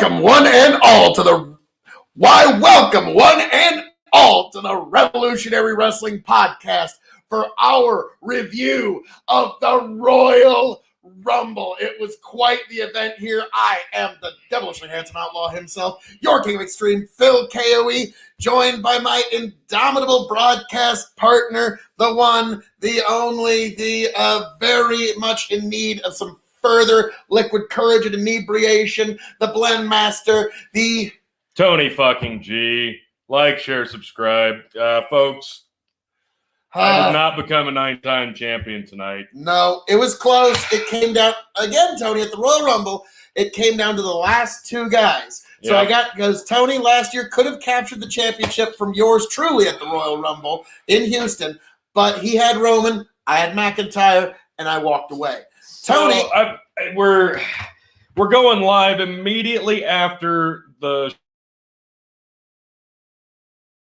welcome one and all to the Revolutionary Wrestling Podcast for our review of the Royal Rumble. It was quite the event here. I am the devilishly handsome outlaw himself, your King of Extreme, Phil KOE, joined by my indomitable broadcast partner, the one, the only, the very much in need of some further liquid courage and inebriation, the blend master, the Tony fucking G. Like, share, subscribe. Folks, I did not become a 9-time champion tonight. No, it was close. It came down, again, Tony, at the Royal Rumble, it came down to the last two guys. So because Tony last year could have captured the championship from yours truly at the Royal Rumble in Houston, but he had Roman, I had McIntyre, and I walked away. Tony, we're going live immediately after the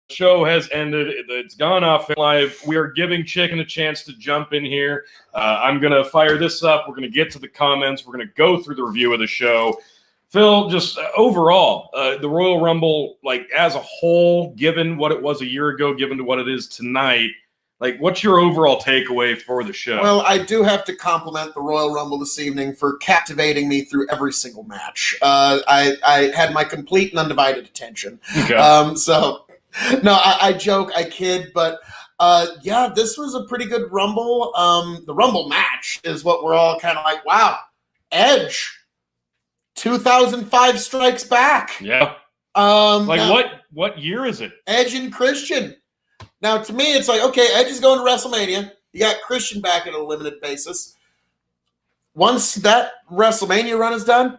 show has ended. It's gone off live. We are giving Chicken a chance to jump in here. I'm going to fire this up. We're going to get to the comments. We're going to go through the review of the show. Phil, just overall, the Royal Rumble, like as a whole, given what it was a year ago, given to what it is tonight, like, what's your overall takeaway for the show? Well, I do have to compliment the Royal Rumble this evening for captivating me through every single match. I had my complete and undivided attention. Okay. I joke, I kid, but this was a pretty good Rumble. The Rumble match is what we're all kind of like, wow, Edge, 2005 Strikes Back. Yeah. What year is it? Edge and Christian. Now, to me, it's like, okay, Edge is going to WrestleMania. You got Christian back on a limited basis. Once that WrestleMania run is done,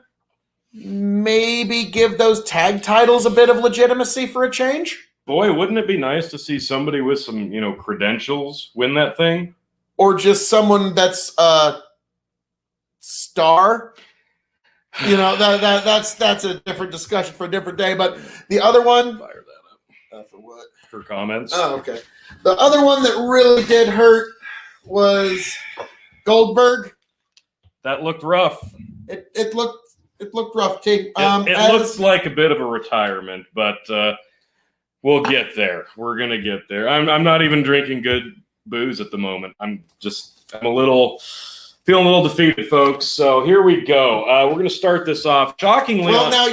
maybe give those tag titles a bit of legitimacy for a change. Boy, wouldn't it be nice to see somebody with some, credentials win that thing? Or just someone that's a star. That's a different discussion for a different day. But the other one, fire that up. For what? For comments. Oh, okay. The other one that really did hurt was Goldberg. That looked rough. It looked rough, T. It looks like a bit of a retirement, but we'll get there. We're gonna get there. I'm not even drinking good booze at the moment. I'm feeling a little defeated, folks. So here we go. We're going to start this off. Shockingly. Well, now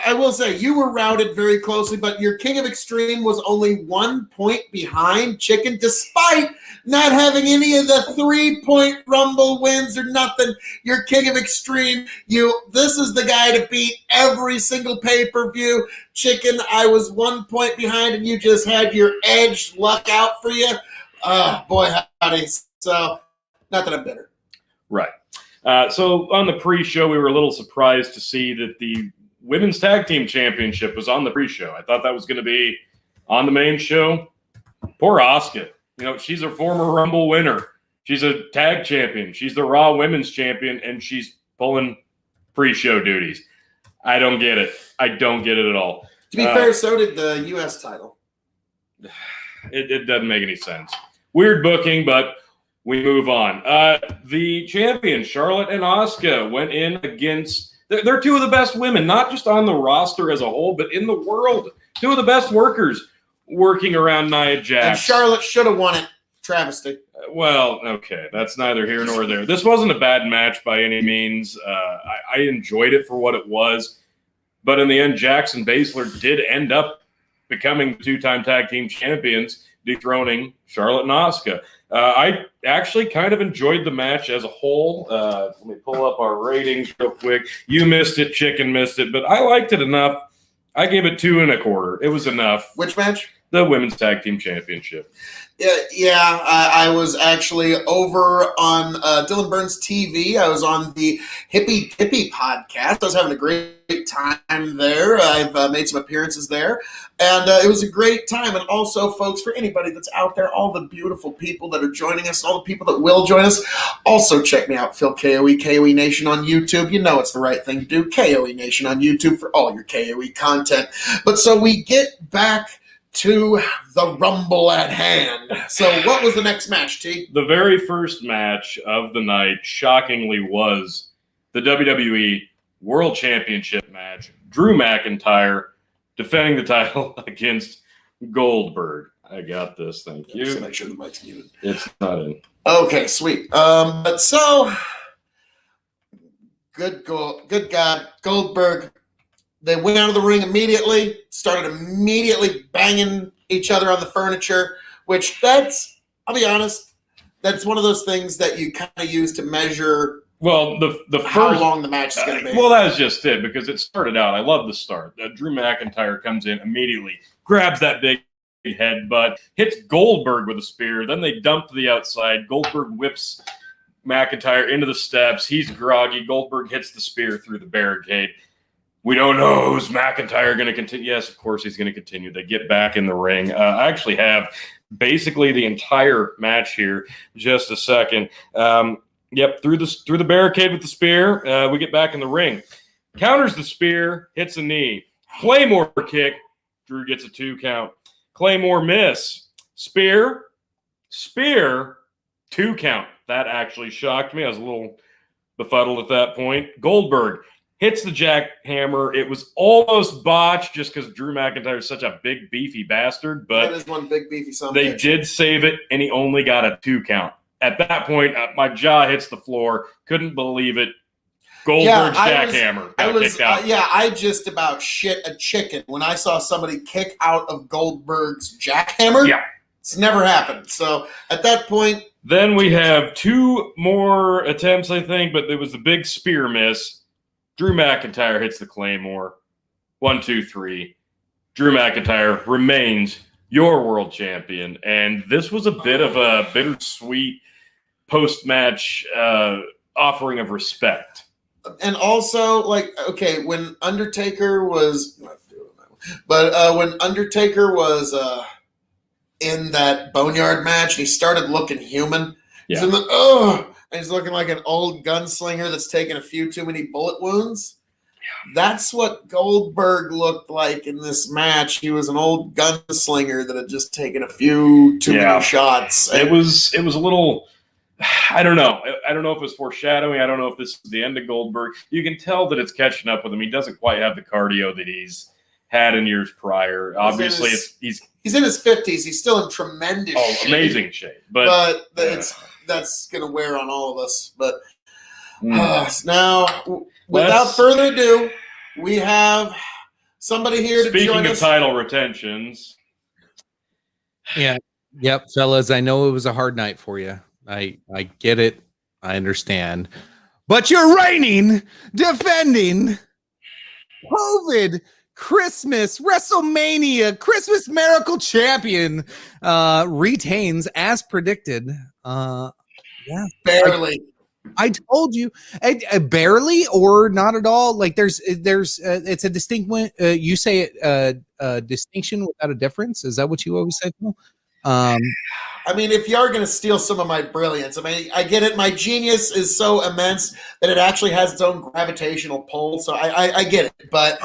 I will say, you were routed very closely, but your King of Extreme was only 1 point behind Chicken, despite not having any of the 3-point Rumble wins or nothing. Your King of Extreme, this is the guy to beat every single pay-per-view. Chicken, I was 1 point behind, and you just had your Edge luck out for you. Boy, howdy. So, not that I'm bitter. Right. So on the pre-show, we were a little surprised to see that the Women's Tag Team Championship was on the pre-show. I thought that was going to be on the main show. Poor Asuka. She's a former Rumble winner. She's a tag champion. She's the Raw Women's Champion, and she's pulling pre-show duties. I don't get it. I don't get it at all. To be fair, so did the U.S. title. It doesn't make any sense. Weird booking, but we move on. The champions, Charlotte and Asuka, went in against... They're two of the best women, not just on the roster as a whole, but in the world. Two of the best workers working around Nia Jax. And Charlotte should have won it. Travesty. Well, okay. That's neither here nor there. This wasn't a bad match by any means. I enjoyed it for what it was. But in the end, Jax and Baszler did end up becoming 2-time tag team champions, dethroning Charlotte and Asuka. I actually kind of enjoyed the match as a whole. Let me pull up our ratings real quick. You missed it, Chicken missed it, but I liked it enough. I gave it 2 1/4. It was enough. Which match? The Women's Tag Team Championship. Yeah. I was actually over on Dylan Burns TV. I was on the Hippie podcast. I was having a great time there. I've made some appearances there. And it was a great time. And also, folks, for anybody that's out there, all the beautiful people that are joining us, all the people that will join us, also check me out, Phil KOE, KOE Nation on YouTube. You know it's the right thing to do. KOE Nation on YouTube for all your KOE content. But so we get back to the Rumble at hand. So what was the next match, T? The very first match of the night, shockingly, was the WWE World Championship match. Drew McIntyre defending the title against Goldberg. I got this. Thank you. Just make sure the mic's muted. It's not in. Okay, sweet. But so good God, Goldberg. They went out of the ring immediately, started immediately banging each other on the furniture, which I'll be honest, that's one of those things that you kind of use to measure how long the match is going to be. Well, that was just it, because it started out. I love the start. Drew McIntyre comes in immediately, grabs that big headbutt, hits Goldberg with a spear. Then they dump to the outside. Goldberg whips McIntyre into the steps. He's groggy. Goldberg hits the spear through the barricade. We don't know, is McIntyre going to continue? Yes, of course he's going to continue. They get back in the ring. I actually have basically the entire match here. Just a second. Yep, through the barricade with the spear. We get back in the ring. Counters the spear, hits a knee. Claymore kick. Drew gets a 2 count. Claymore miss. Spear, 2 count. That actually shocked me. I was a little befuddled at that point. Goldberg hits the jackhammer. It was almost botched just because Drew McIntyre is such a big, beefy bastard. But that is one big, beefy son. They did save it, and he only got a 2 count. At that point, my jaw hits the floor. Couldn't believe it. Goldberg's jackhammer got kicked out. I just about shit a chicken when I saw somebody kick out of Goldberg's jackhammer. Yeah. It's never happened. So at that point. Then we have 2 more attempts, I think, but there was the big spear miss. Drew McIntyre hits the Claymore. 1, 2, 3. Drew McIntyre remains your world champion. And this was a bit of a bittersweet post-match offering of respect. And also, when Undertaker was in that Boneyard match, and he started looking human. Yeah. He's looking like an old gunslinger that's taken a few too many bullet wounds. Yeah. That's what Goldberg looked like in this match. He was an old gunslinger that had just taken a few too many shots. It was a little. I don't know. I don't know if it was foreshadowing. I don't know if this is the end of Goldberg. You can tell that it's catching up with him. He doesn't quite have the cardio that he's had in years prior. Obviously, he's in his 50s. He's still in tremendous shape. Amazing shape. But that's going to wear on all of us. But now, without further ado, we have somebody here to join us. Speaking of title retentions. Yeah. Yep, fellas, I know it was a hard night for you. I get it. I understand. But you're reigning, defending COVID Christmas WrestleMania Christmas Miracle Champion retains as predicted. Barely. I told you, barely or not at all. Like there's it's a distinct. You say it distinction without a difference. Is that what you always say? I mean, if you are going to steal some of my brilliance, I mean, I get it. My genius is so immense that it actually has its own gravitational pull. So I get it. But,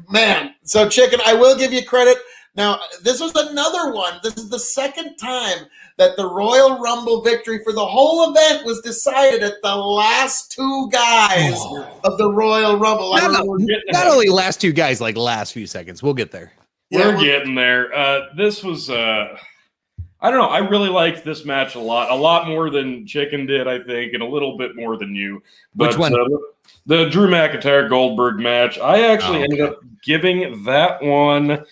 man, so Chicken, I will give you credit. Now, this was another one. This is the second time that the Royal Rumble victory for the whole event was decided at the last 2 guys of the Royal Rumble. Not only last 2 guys, like last few seconds. We'll get there. We're getting there. This was, I don't know. I really liked this match a lot more than Chicken did, I think, and a little bit more than you. But, which one? The Drew McIntyre Goldberg match. I actually ended up giving that one.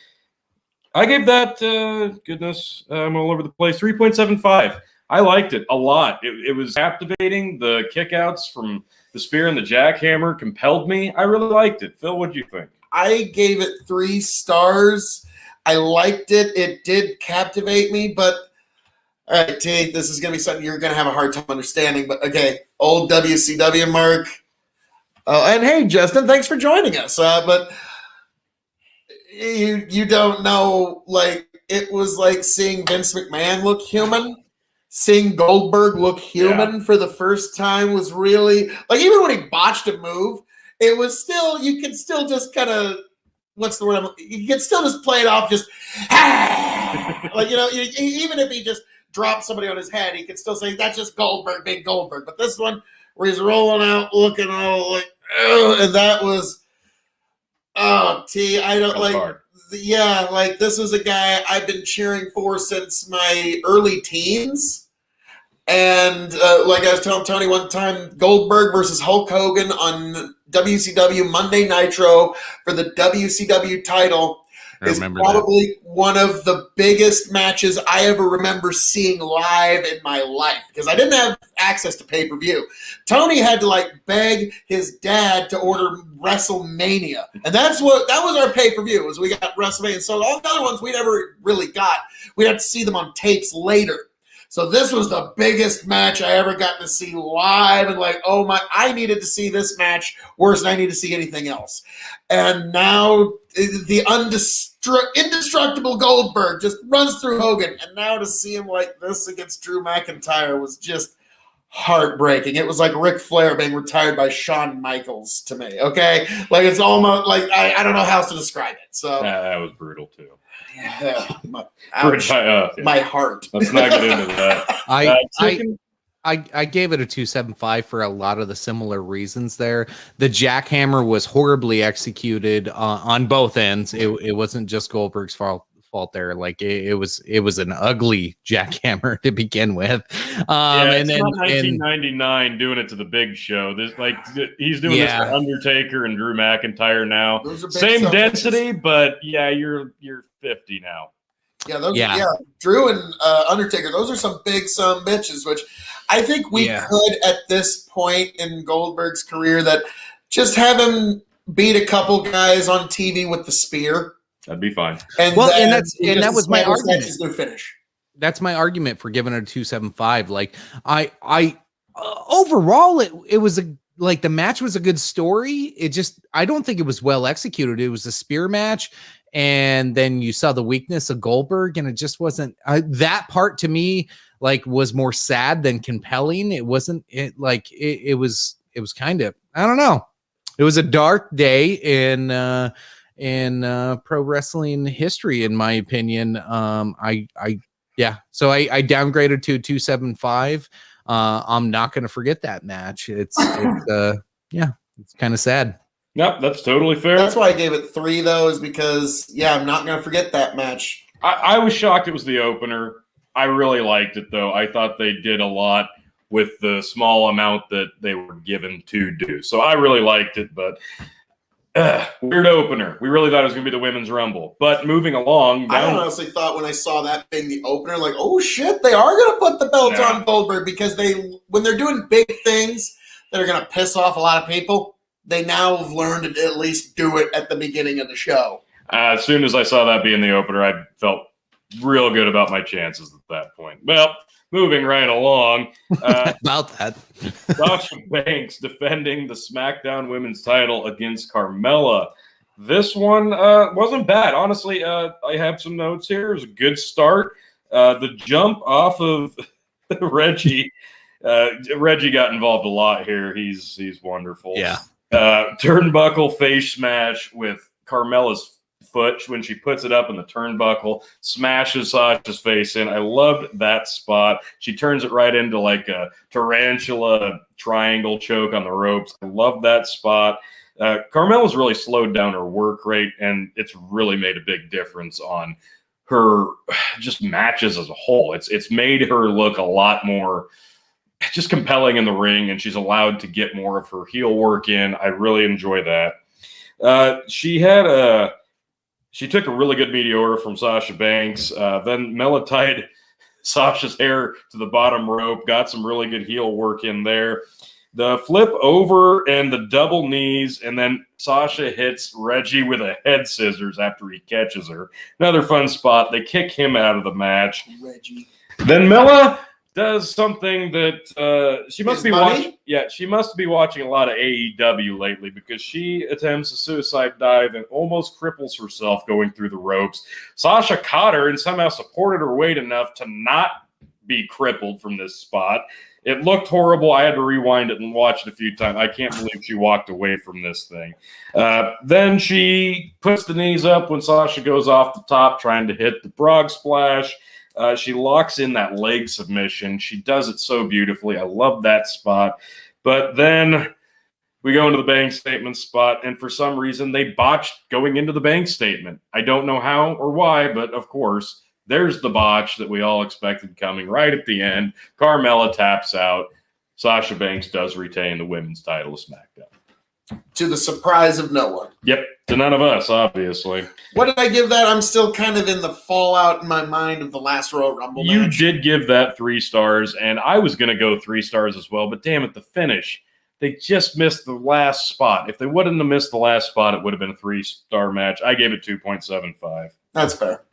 I gave that, I'm all over the place, 3.75. I liked it a lot. It was captivating. The kickouts from the spear and the jackhammer compelled me. I really liked it. Phil, what do you think? I gave it 3 stars. I liked it. It did captivate me, but all right, T, this is going to be something you're going to have a hard time understanding. But okay, old WCW Mark. And hey, Justin, thanks for joining us. But you don't know, like, it was like seeing Vince McMahon look human. Seeing Goldberg look human for the first time was really, like, even when he botched a move, it was still, you can still just kind of, what's the word? You can still just play it off, just, like, you know, even if he just dropped somebody on his head, he could still say, that's just Goldberg, big Goldberg. But this one, where he's rolling out, looking all like, And that was, I don't like. Hard. Yeah, like this was a guy I've been cheering for since my early teens. And like I was telling Tony one time, Goldberg versus Hulk Hogan on WCW Monday Nitro for the WCW title is probably one of the biggest matches I ever remember seeing live in my life because I didn't have access to pay-per-view. Tony had to like beg his dad to order WrestleMania, and that was our pay-per-view. Was we got WrestleMania, so all the other ones we never really got. We had to see them on tapes later. So this was the biggest match I ever got to see live, and like, oh my, I needed to see this match worse than I need to see anything else. And now the indestructible Goldberg just runs through Hogan, and now to see him like this against Drew McIntyre was just heartbreaking. It was like Ric Flair being retired by Shawn Michaels to me. Okay, like it's almost like I don't know how else to describe it. So that was brutal too. Yeah, my heart. Let's not get into that. I gave it a 2.75 for a lot of the similar reasons there. The jackhammer was horribly executed on both ends. It wasn't just Goldberg's fault there. Like it was an ugly jackhammer to begin with. And then 1999 doing it to the Big Show. This like he's doing this to Undertaker and Drew McIntyre now. Same density, but you're 50 now. Yeah, Drew and Undertaker. Those are some big bitches, which I think we could at this point in Goldberg's career that just have him beat a couple guys on TV with the spear. That'd be fine. And that was my argument. Finish. That's my argument for giving it a 2.75. Like I overall it was like the match was a good story. I don't think it was well executed. It was a spear match, and then you saw the weakness of Goldberg, and it just wasn't that part to me like was more sad than compelling. It wasn't it was kind of, I don't know. It was a dark day in pro wrestling history, in my opinion. So I downgraded to 2.75. I'm not going to forget that match. It's kind of sad. Yep, that's totally fair. That's why I gave it 3 though, is because I'm not going to forget that match. I was shocked it was the opener. I really liked it though. I thought they did a lot with the small amount that they were given to do. So I really liked it, but weird opener. We really thought it was going to be the Women's Rumble. But moving along. I honestly thought when I saw that being the opener, like, oh shit, they are going to put the belt on Goldberg, because when they're doing big things that are going to piss off a lot of people, they now have learned to at least do it at the beginning of the show. As soon as I saw that being the opener, I felt real good about my chances at that point. Well, moving right along. About that. Sasha Banks defending the SmackDown Women's title against Carmella. This one wasn't bad. Honestly, I have some notes here. It was a good start. The jump off of Reggie. Reggie got involved a lot here. He's wonderful. Yeah. Turnbuckle face smash with Carmella's foot when she puts it up in the turnbuckle, smashes Sasha's face in. I loved that spot. She turns it right into like a tarantula triangle choke on the ropes. I love that spot. Carmella's really slowed down her work rate, and it's really made a big difference on her just matches as a whole. It's made her look a lot more just compelling in the ring, and she's allowed to get more of her heel work in. I really enjoy that. She took a really good meteor from Sasha Banks. Then Mella tied Sasha's hair to the bottom rope, got some really good heel work in there. The flip over and the double knees, and then Sasha hits Reggie with a head scissors after he catches her. Another fun spot. They kick him out of the match. Reggie. Then Mella does something that she must be watching. Yeah, she must be watching a lot of AEW lately, because she attempts a suicide dive and almost cripples herself going through the ropes. Sasha caught her and somehow supported her weight enough to not be crippled from this spot. It looked horrible. I had to rewind it and watch it a few times. I can't believe she walked away from this thing. Then she puts the knees up when Sasha goes off the top trying to hit the frog splash. She locks in that leg submission. She does it so beautifully. I love that spot. But then We go into the bank statement spot, and for some reason, they botched going into the bank statement. I don't know how or why, but of course, there's the botch that we all expected coming right at the end. Carmella taps out. Sasha Banks does retain the women's title of SmackDown. To the surprise of no one. Yep, to none of us, obviously. What did I give that? I'm still kind of in the fallout in my mind of the last Royal Rumble match. You did give that 3 stars, and I was going to go 3 stars as well, but damn it, the finish. They just missed the last spot. If they wouldn't have missed the last spot, it would have been a 3-star match. I gave it 2.75. That's fair.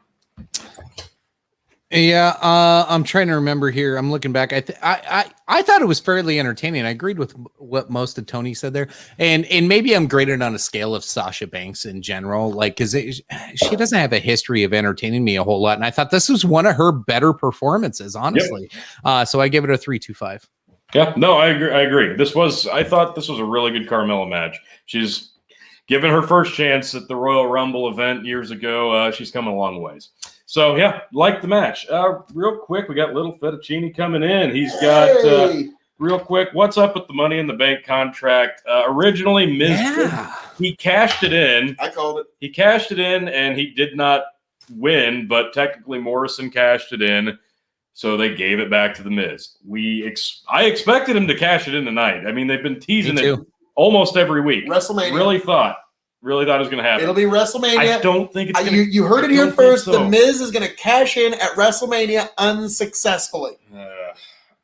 Yeah, I'm trying to remember here. I'm looking back. I thought it was fairly entertaining. I agreed with what most of Tony said there, and maybe I'm graded on a scale of Sasha Banks in general, like because she doesn't have a history of entertaining me a whole lot, and I thought this was one of her better performances, honestly. Yep. So I gave it a 3.25. Yeah, no, I agree. I thought this was a really good Carmella match. She's given her first chance at the Royal Rumble event years ago. She's coming a long ways. So, yeah, like the match. Real quick, we got Little Fettuccine coming in. He's got, real quick, what's up with the Money in the Bank contract? Originally, Miz, he cashed it in. I called it. He cashed it in, and he did not win, but technically Morrison cashed it in. So they gave it back to the Miz. I expected him to cash it in tonight. I mean, they've been teasing it almost every week. WrestleMania. Really thought it was going to happen. It'll be WrestleMania. I don't think it's going to. You heard it here first. So. The Miz is going to cash in at WrestleMania unsuccessfully.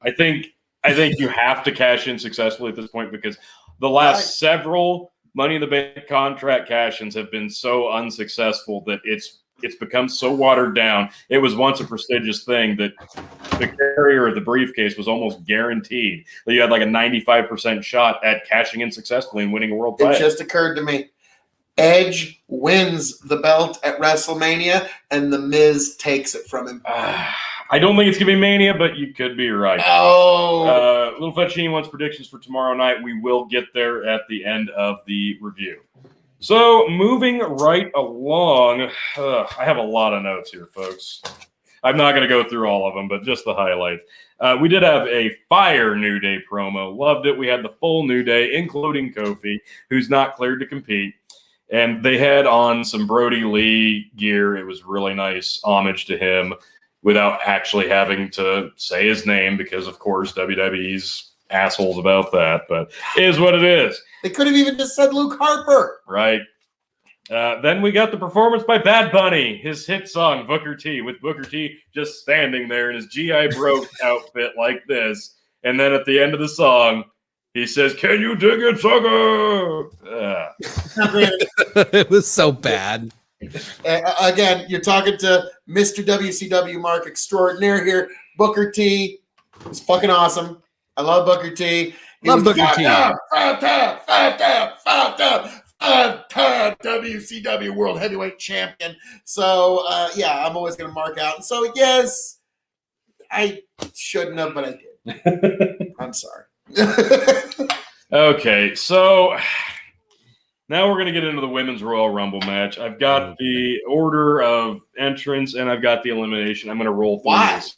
I think you have to cash in successfully at this point because the last several Money in the Bank contract cash-ins have been so unsuccessful that it's become so watered down. It was once a prestigious thing that the carrier of the briefcase was almost guaranteed that you had like a 95% shot at cashing in successfully and winning a world title. It just occurred to me. Edge wins the belt at WrestleMania, and The Miz takes it from him. I don't think it's going to be Mania, but you could be right. Oh. Little Fettuccine wants predictions for tomorrow night. We will get there at the end of the review. So, moving right along, I have a lot of notes here, folks. I'm not going to go through all of them, but just the highlights. We did have a fire New Day promo. Loved it. We had the full New Day, including Kofi, who's not cleared to compete. And they had on some Brody Lee gear. It was really nice homage to him without actually having to say his name because, of course, WWE's assholes about that. But it is what it is. They could have even just said Luke Harper. Right. Then we got the performance by Bad Bunny, his hit song, Booker T, with Booker T just standing there in his G.I. Joe outfit like this. And then at the end of the song, he says, "Can you dig it, sucker?" It was so bad. Again, you're talking to Mr. WCW Mark Extraordinaire here. Booker T is fucking awesome. I love Booker T. Love Booker T. Five-time WCW World Heavyweight Champion. So, I'm always going to mark out. And so, yes, I shouldn't have, but I did. I'm sorry. Okay, so now we're going to get into the Women's Royal Rumble match. I've got the order of entrance, and I've got the elimination. I'm going to roll through this.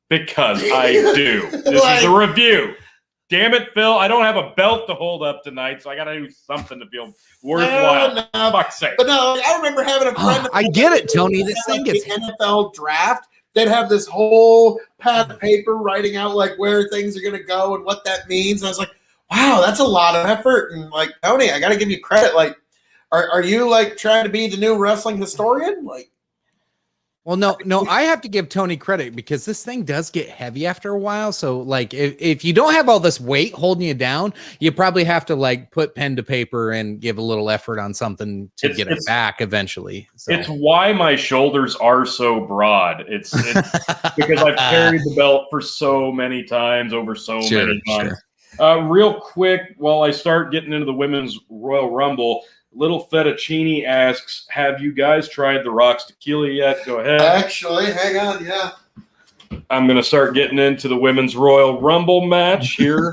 Because I do. This is a review. Damn it, Phil. I don't have a belt to hold up tonight, so I got to do something to feel worthwhile. No. Fuck's sake. But no, I remember having a friend. I get it, Tony. This thing gets the NFL draft. They'd have this whole pad of paper writing out like where things are going to go and what that means. And I was like, wow, that's a lot of effort. And like, Tony, I got to give you credit. Like, are you like trying to be the new wrestling historian? Like, well, no, I have to give Tony credit because this thing does get heavy after a while. So like if you don't have all this weight holding you down, you probably have to like put pen to paper and give a little effort on something to get it back eventually. So. It's why my shoulders are so broad. It's because I've carried the belt for so many times over so many months. Sure. Real quick, while I start getting into the Women's Royal Rumble, Little Fettuccine asks, have you guys tried The Rock's tequila yet? Go ahead. Actually, hang on, yeah. I'm going to start getting into the Women's Royal Rumble match. Here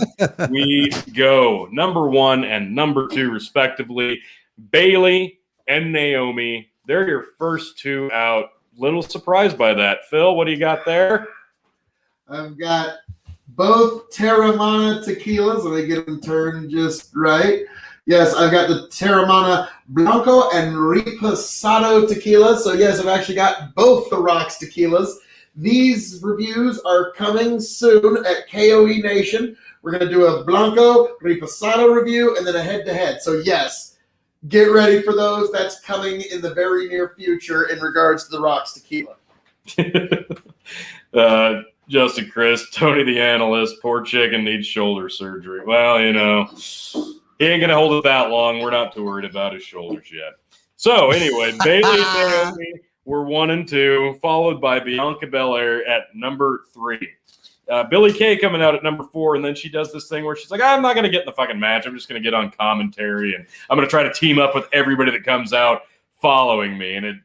we go. Number 1 and number 2, respectively. Bayley and Naomi. They're your first 2 out. Little surprised by that. Phil, what do you got there? I've got both Terramana tequilas. Let me get them turned just right. Yes, I've got the Terramana Blanco and Reposado tequila. So yes, I've actually got both the Rocks tequilas. These reviews are coming soon at KOE Nation. We're going to do a Blanco Reposado review and then a head-to-head. So yes, get ready for those. That's coming in the very near future in regards to the Rocks tequila. Justin Chris, Tony the analyst, poor chicken needs shoulder surgery. Well, he ain't going to hold it that long. We're not too worried about his shoulders yet. So anyway, Bailey and Naomi were 1 and 2, followed by Bianca Belair at number 3. Billie Kay coming out at number 4, and then she does this thing where she's like, I'm not going to get in the fucking match. I'm just going to get on commentary, and I'm going to try to team up with everybody that comes out following me. And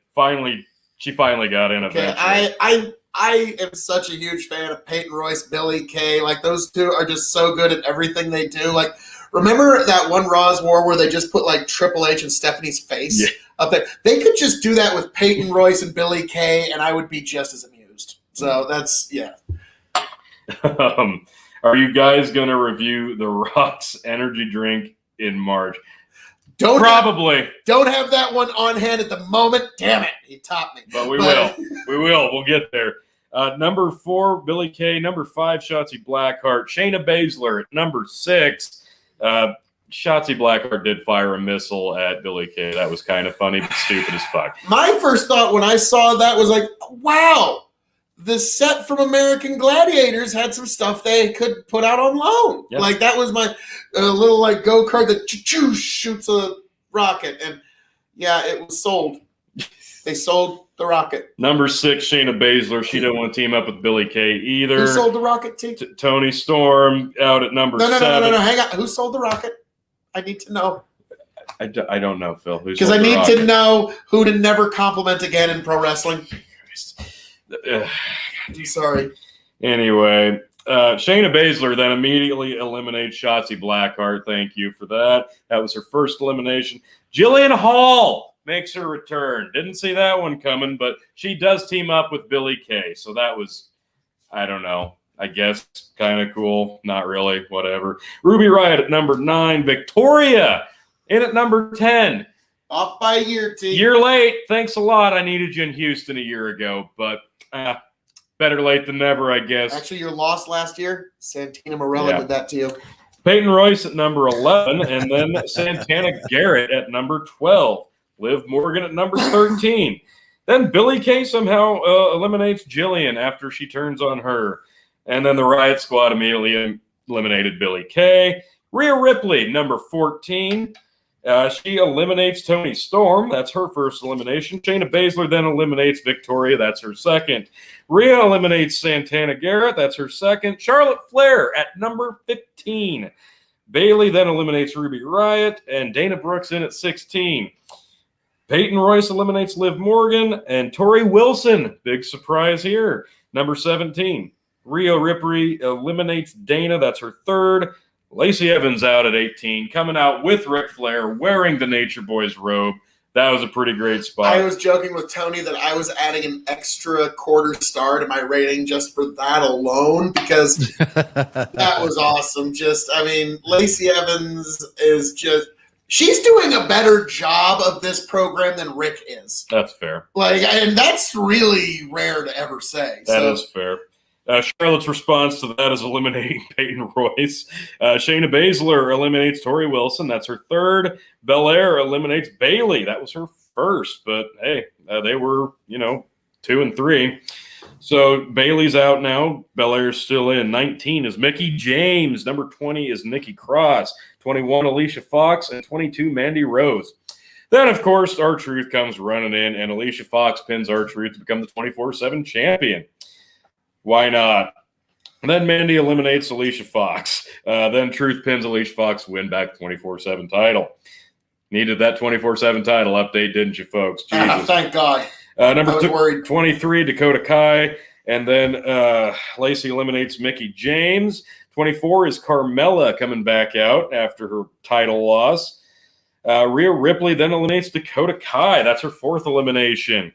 she finally got in eventually. I am such a huge fan of Peyton Royce, Billie Kay. Like, those two are just so good at everything they do. Like, remember that one Raw's War where they just put, like, Triple H and Stephanie's face up there? They could just do that with Peyton Royce and Billie Kay, and I would be just as amused. So that's, yeah. Are you guys going to review the Rock's energy drink in March? Don't have that one on hand at the moment. Damn it, he topped me. But we will. We'll get there. Number 4, Billie Kay. Number 5, Shotzi Blackheart. Shayna Baszler at number 6. Shotzi Blackheart did fire a missile at Billie Kay. That was kind of funny, but stupid as fuck. My first thought when I saw that was like, wow, the set from American Gladiators had some stuff they could put out on loan. Yep. Like, that was my little, like, go-kart that shoots a rocket. And, yeah, it was sold. They sold the rocket. Number 6, Shayna Baszler. She didn't want to team up with Billie Kay either. Who sold the rocket to? Tony Storm out at number 7. No, hang on. Who sold the rocket? I need to know. I don't know, Phil. Because I need to know who to never compliment again in pro wrestling. I'm sorry. Anyway, Shayna Baszler then immediately eliminates Shotzi Blackheart. Thank you for that. That was her first elimination. Jillian Hall makes her return. Didn't see that one coming, but she does team up with Billie Kay. So that was, I don't know, I guess kind of cool. Not really, whatever. Ruby Riott at number 9. Victoria in at number 10. Off by a year, T. Year late. Thanks a lot. I needed you in Houston a year ago, but better late than never, I guess. Actually, your loss last year, Santina Morella did that to you. Peyton Royce at number 11, and then Santana Garrett at number 12. Liv Morgan at number 13. Then Billie Kay somehow eliminates Jillian after she turns on her. And then the Riot Squad immediately eliminated Billie Kay. Rhea Ripley, number 14. She eliminates Toni Storm. That's her first elimination. Shayna Baszler then eliminates Victoria. That's her second. Rhea eliminates Santana Garrett. That's her second. Charlotte Flair at number 15. Bayley then eliminates Ruby Riott. And Dana Brooks in at 16. Peyton Royce eliminates Liv Morgan. And Tori Wilson, big surprise here, number 17. Rhea Ripley eliminates Dana. That's her third. Lacey Evans out at 18, coming out with Ric Flair, wearing the Nature Boy's robe. That was a pretty great spot. I was joking with Tony that I was adding an extra quarter star to my rating just for that alone, because that was awesome. Lacey Evans is just – she's doing a better job of this program than Rick is. That's fair. And that's really rare to ever say. That is fair. Charlotte's response to that is eliminating Peyton Royce. Shayna Baszler eliminates Tori Wilson. That's her third. Belair eliminates Bayley. That was her first. But, hey, they were, 2 and 3. So Bayley's out now. Belair's still in. 19 is Mickie James. Number 20 is Nikki Cross. 21, Alicia Fox. And 22, Mandy Rose. Then, of course, R-Truth comes running in, and Alicia Fox pins R-Truth to become the 24/7 champion. Why not? And then Mandy eliminates Alicia Fox. Then Truth pins Alicia Fox, win back 24/7 title. Needed that 24/7 title update, didn't you, folks? Jesus. Thank God. Number 23, Dakota Kai. And then Lacey eliminates Mickie James. 24 is Carmella coming back out after her title loss. Rhea Ripley then eliminates Dakota Kai. That's her fourth elimination.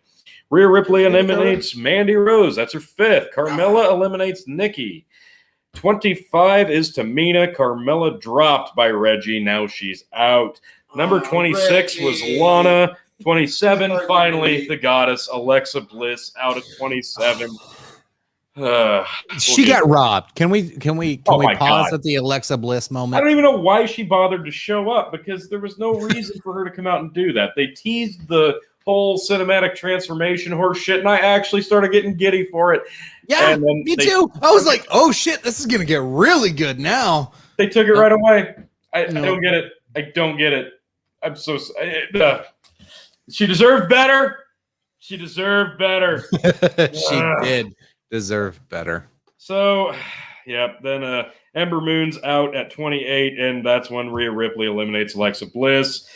Rhea Ripley eliminates Mandy Rose. That's her fifth. Carmella eliminates Nikki. 25 is Tamina. Carmella dropped by Reggie. Now she's out. Number 26 was Lana. 27, finally, the goddess, Alexa Bliss, out at 27. She got robbed. Can we pause God. at the Alexa Bliss I moment? don't even know why she bothered to show up because there was no reason for her to come out and do that. They teased the whole cinematic transformation horse shit, and I actually started getting giddy for it. Yeah, me too. I was like, oh shit, this is gonna get really good now. They took it right away. I don't get it. I don't get it. I'm so she deserved better. She deserved better. She did deserve better. So, yeah, then Ember Moon's out at 28, and that's when Rhea Ripley eliminates Alexa Bliss.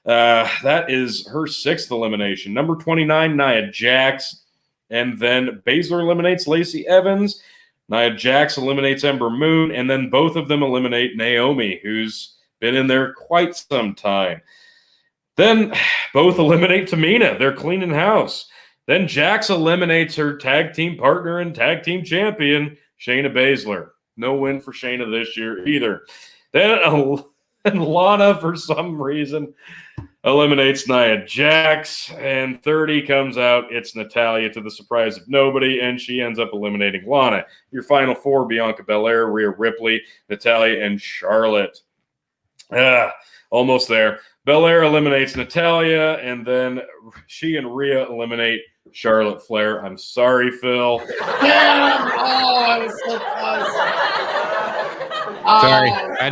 That is her 6th elimination. Number 29, Nia Jax. And then Baszler eliminates Lacey Evans. Nia Jax eliminates Ember Moon. And then both of them eliminate Naomi, who's been in there quite some time. Then both eliminate Tamina. They're cleaning house. Then Jax eliminates her tag team partner and tag team champion, Shayna Baszler. No win for Shayna this year either. Then Lana, for some reason, eliminates Nia Jax, and 30 comes out. It's Natalya to the surprise of nobody, and she ends up eliminating Lana. Your final 4, Bianca Belair, Rhea Ripley, Natalya, and Charlotte. Almost there. Belair eliminates Natalya, and then she and Rhea eliminate Charlotte Flair. I'm sorry, Phil. Damn! Oh, I was so close. Sorry, I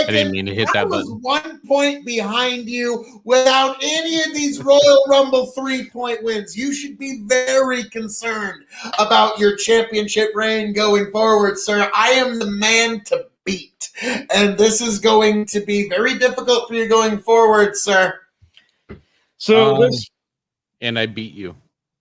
didn't mean to hit that button. Was 1 point behind you without any of these Royal Rumble 3-point wins. You should be very concerned about your championship reign going forward, sir. I am the man to beat, and this is going to be very difficult for you going forward, sir. So and I beat you,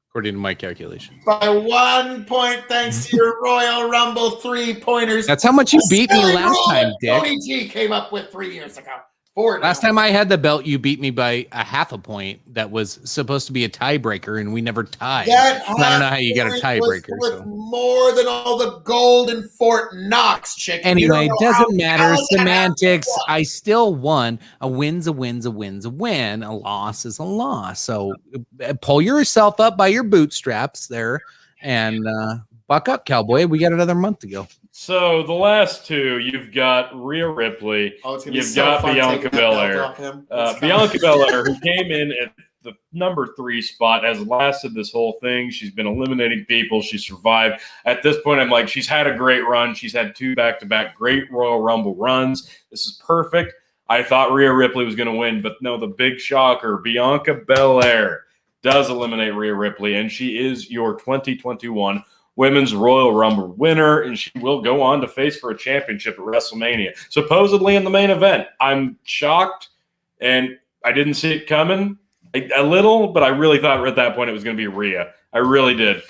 according to my calculation. By 1 point, thanks to your Royal Rumble 3-pointers. That's how much you beat me last time, Dick. Tony G came up with 3 years ago. 4 Last time I had the belt, you beat me by a half a point. That was supposed to be a tiebreaker, and we never tied. I don't know how you got a tiebreaker. Worth more than all the gold in Fort Knox, chicken. Anyway, it doesn't matter. Semantics. I still won. A win's a win's a win's a win. A loss is a loss. So pull yourself up by your bootstraps there, and buck up, cowboy. We got another month to go. So the last 2, you've got Rhea Ripley, you've got Bianca Belair. Bianca Belair, who came in at the number 3 spot, has lasted this whole thing. She's been eliminating people. She survived. At this point, I'm like, she's had a great run. She's had 2 back-to-back great Royal Rumble runs. This is perfect. I thought Rhea Ripley was going to win, but no, the big shocker, Bianca Belair does eliminate Rhea Ripley, and she is your 2021 Women's Royal Rumble winner, and she will go on to face for a championship at WrestleMania, supposedly in the main event. I'm shocked, and I didn't see it coming a little, but I really thought at that point it was going to be Rhea. I really did.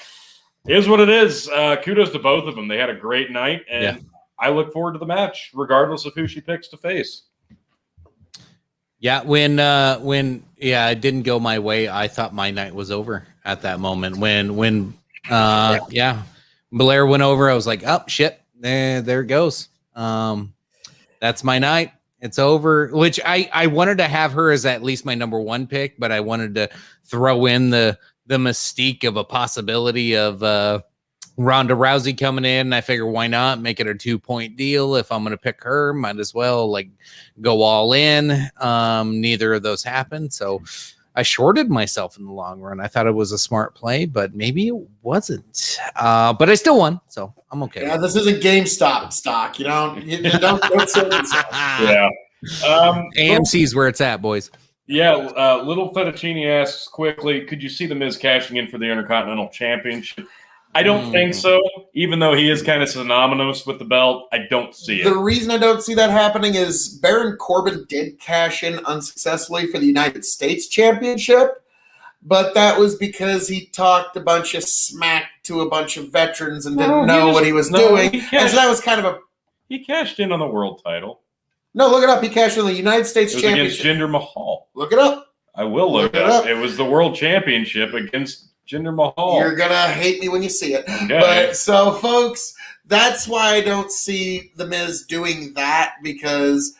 It is what it is. Kudos to both of them. They had a great night, and I look forward to the match, regardless of who she picks to face. Yeah, when it didn't go my way, I thought my night was over at that moment. When Belair went over, I was like, oh shit, there it goes. That's my night. It's over. Which I wanted to have her as at least my number 1 pick, but I wanted to throw in the mystique of a possibility of Ronda Rousey coming in. And I figure why not make it a 2-point deal? If I'm going to pick her, might as well like go all in. Neither of those happened, so I shorted myself in the long run. I thought it was a smart play, but maybe it wasn't. But I still won, so I'm okay. Yeah, this isn't GameStop stock. You don't short yourself. Yeah. AMC's where it's at, boys. Yeah, Little Fettuccine asks quickly, could you see The Miz cashing in for the Intercontinental Championship? I don't think so. Even though he is kind of synonymous with the belt, I don't see it. The reason I don't see that happening is Baron Corbin did cash in unsuccessfully for the United States Championship, but that was because he talked a bunch of smack to a bunch of veterans and didn't know what he was doing. And so that was kind of He cashed in on the world title. No, look it up. He cashed in on the United States Championship. Against Jinder Mahal. Look it up. I will look it up. It was the world championship against Jinder Mahal. You're gonna hate me when you see it. Okay. But so, folks, that's why I don't see The Miz doing that, because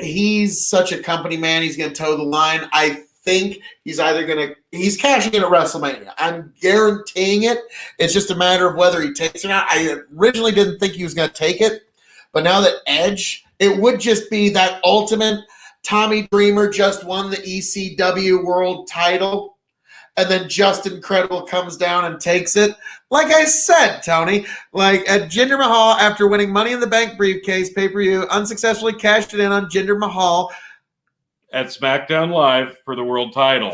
he's such a company man. He's gonna toe the line. I think he's cashing in at WrestleMania. I'm guaranteeing it. It's just a matter of whether he takes it or not. I originally didn't think he was gonna take it, but now that Edge, it would just be that ultimate Tommy Dreamer just won the ECW world title, and then Justin Credible comes down and takes it. Like I said, Tony, like at Jinder Mahal, after winning Money in the Bank briefcase pay-per-view, unsuccessfully cashed it in on Jinder Mahal at SmackDown Live for the world title.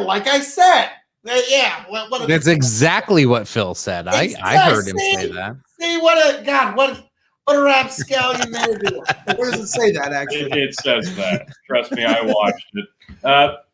Like I said. Yeah. That's exactly what Phil said. I heard him say that. See, what a rapscallion there do. Where does it say that, actually? It says that. Trust me, I watched it.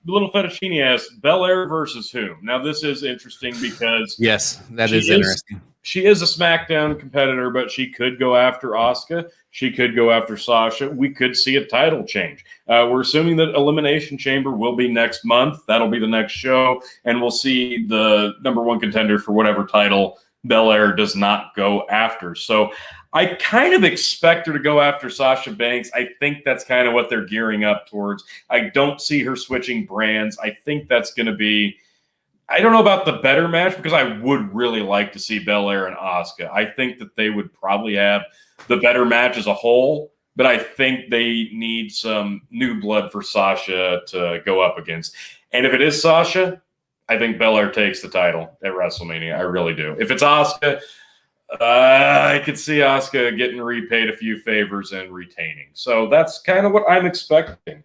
Little Fettuccine asked, Belair versus whom? Now, this is interesting because... Yes, that is interesting. She is a SmackDown competitor, but she could go after Asuka. She could go after Sasha. We could see a title change. We're assuming that Elimination Chamber will be next month. That'll be the next show, and we'll see the number one contender for whatever title Belair does not go after. So I kind of expect her to go after Sasha Banks. I think that's kind of what they're gearing up towards. I don't see her switching brands. I think that's going to be, I don't know about the better match, because I would really like to see Belair and Asuka. I think that they would probably have the better match as a whole, but I think they need some new blood for Sasha to go up against. And if it is Sasha, I think Belair takes the title at WrestleMania. I really do. If it's Asuka, I could see Asuka getting repaid a few favors and retaining. So that's kind of what I'm expecting.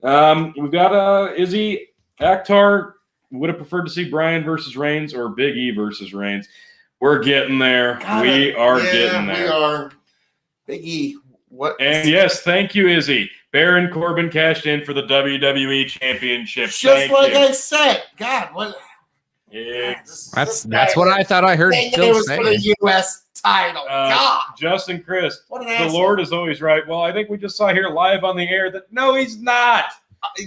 We've got Izzy Akhtar would have preferred to see Bryan versus Reigns or Big E versus Reigns. We're getting there. We are getting there. We are. Big E. What? And yes, thank you, Izzy. Baron Corbin cashed in for the WWE Championship. Just like I said. God, what? That's what I thought I heard Phil say. For the U.S. title. God. Justin Christ. What an the asshole. Lord is always right. Well, I think we just saw here live on the air that no, he's not.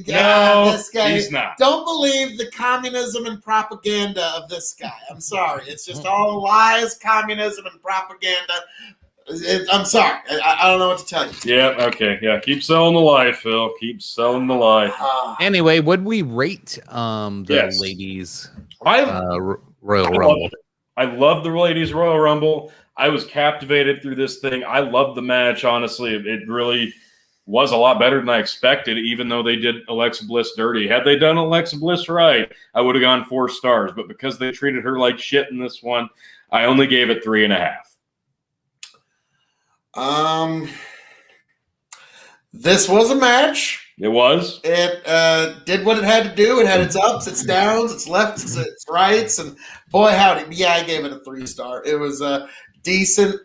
No, this guy, he's not. Don't believe the communism and propaganda of this guy. I'm sorry. It's just all lies, communism, and propaganda. I'm sorry. I don't know what to tell you. Yeah, okay. Yeah, keep selling the lie, Phil. Keep selling the lie. Anyway, would we rate the ladies Royal Rumble? I love the ladies Royal Rumble. I was captivated through this thing. I loved the match, honestly. It really was a lot better than I expected, even though they did Alexa Bliss dirty. Had they done Alexa Bliss right, I would have gone 4 stars. But because they treated her like shit in this one, I only gave it 3.5. This was a match. It was. It did what it had to do. It had its ups, its downs, its lefts, its rights, and boy howdy, yeah, I gave it a 3-star. It was a decent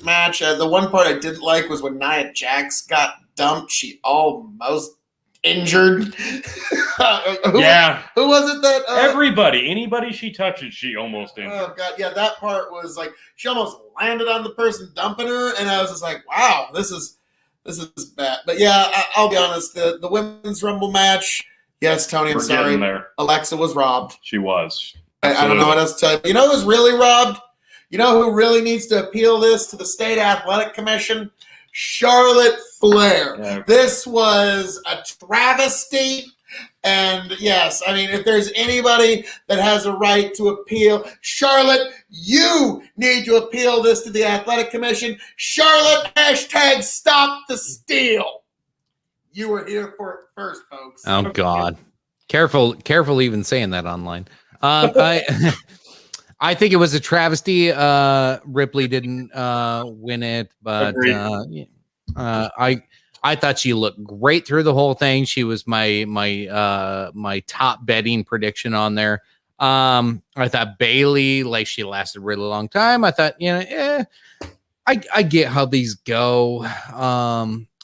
match. The one part I didn't like was when Nia Jax got dumped. She almost injured. Who was it that? Anybody she touches, she almost injured. Oh god, yeah, that part was like she almost landed on the person dumping her, and I was just like, wow, this is bad. But yeah, I'll be honest, the women's Rumble match. Yes, Tony, I'm sorry. Alexa was robbed. She was. I don't know what else to tell you. You know who's really robbed? You know who really needs to appeal this to the State Athletic Commission? Charlotte Flair. Yeah. This was a travesty. And yes, I mean, if there's anybody that has a right to appeal, Charlotte, you need to appeal this to the Athletic Commission. Charlotte, # stop the steal. You were here for it first, folks. Oh, God. Careful even saying that online. I think it was a travesty. Ripley didn't win it, but I thought she looked great through the whole thing. She was my top betting prediction on there. I thought Bailey, like, she lasted a really long time. I thought, I get how these go.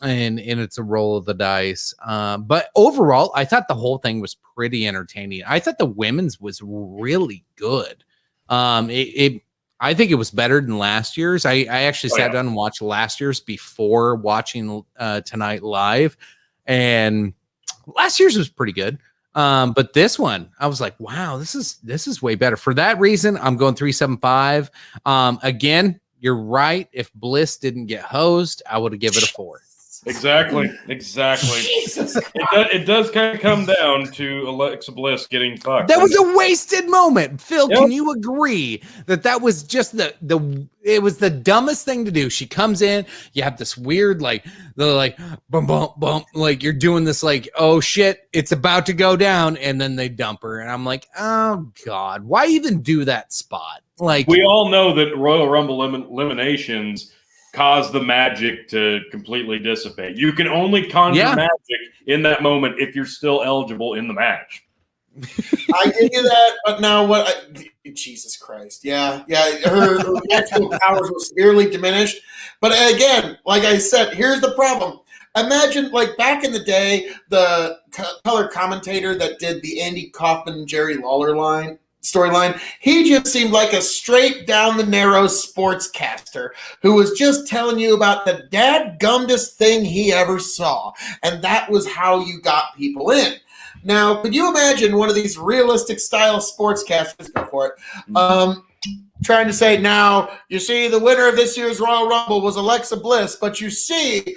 And it's a roll of the dice. But overall, I thought the whole thing was pretty entertaining. I thought the women's was really good. I think it was better than last year's. I actually sat down and watched last year's before watching tonight live, and last year's was pretty good. But this one, I was like, wow, this is way better. For that reason, I'm going 3.75. Again, you're right. If Bliss didn't get hosed, I would have given it a 4. Exactly. Jesus It does kind of come down to Alexa Bliss getting fucked. That was a wasted moment. Phil, Yep. can you agree that was just it was the dumbest thing to do? She comes in, you have this weird bump bump bump, like you're doing this like, oh shit, it's about to go down, and then they dump her, and I'm like, oh god, why even do that spot? Like, we all know that Royal Rumble eliminations cause the magic to completely dissipate. You can only conjure magic in that moment if you're still eligible in the match. I give you that, but now Jesus Christ. Yeah. Her actual powers were severely diminished. But again, like I said, here's the problem. Imagine, like, back in the day, the color commentator that did the Andy Kaufman, Jerry Lawler storyline, he just seemed like a straight down the narrow sportscaster who was just telling you about the dadgumdest thing he ever saw. And that was how you got people in. Now, could you imagine one of these realistic style sportscasters, go for it, trying to say, now, you see, the winner of this year's Royal Rumble was Alexa Bliss, but you see,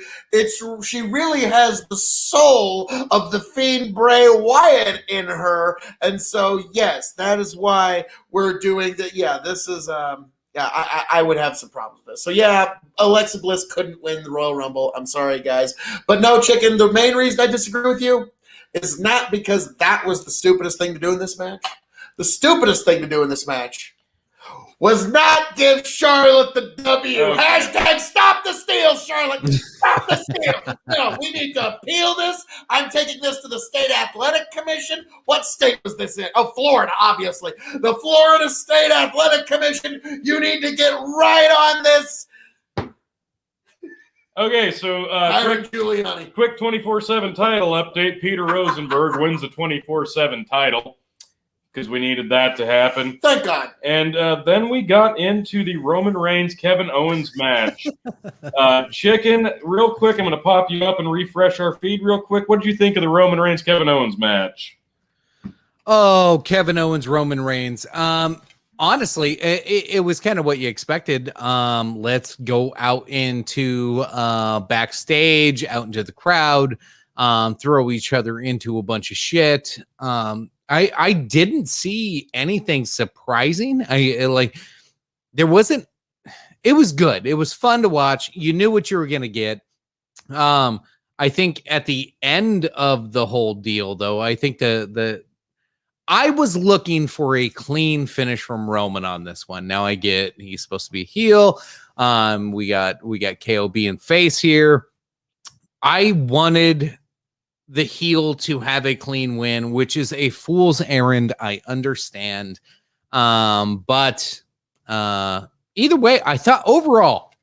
she really has the soul of the Fiend Bray Wyatt in her, and so, yes, that is why we're doing that. Yeah, this is, I would have some problems with this. So, yeah, Alexa Bliss couldn't win the Royal Rumble. I'm sorry, guys. But no, Chicken, the main reason I disagree with you is not because that was the stupidest thing to do in this match. The stupidest thing to do in this match was not give Charlotte the W. Okay. Hashtag stop the steal, Charlotte. Stop the steal. No, we need to appeal this. I'm taking this to the State Athletic Commission. What state was this in? Oh, Florida, obviously. The Florida State Athletic Commission. You need to get right on this. Okay, so quick 24/7 title update. Peter Rosenberg wins the 24/7 title because we needed that to happen. Thank God. And then we got into the Roman Reigns Kevin Owens match. Chicken, real quick, I'm going to pop you up and refresh our feed real quick. What did you think of the Roman Reigns Kevin Owens match? Oh, Kevin Owens, Roman Reigns. Honestly, it was kind of what you expected. Let's go out into backstage, out into the crowd, throw each other into a bunch of shit. I didn't see anything surprising. There wasn't. It was good. It was fun to watch. You knew what you were going to get. I think at the end of the whole deal, though, I think I was looking for a clean finish from Roman on this one. Now I get he's supposed to be a heel. We got KOB and face here. I wanted the heel to have a clean win, which is a fool's errand. I understand. But either way, I thought overall,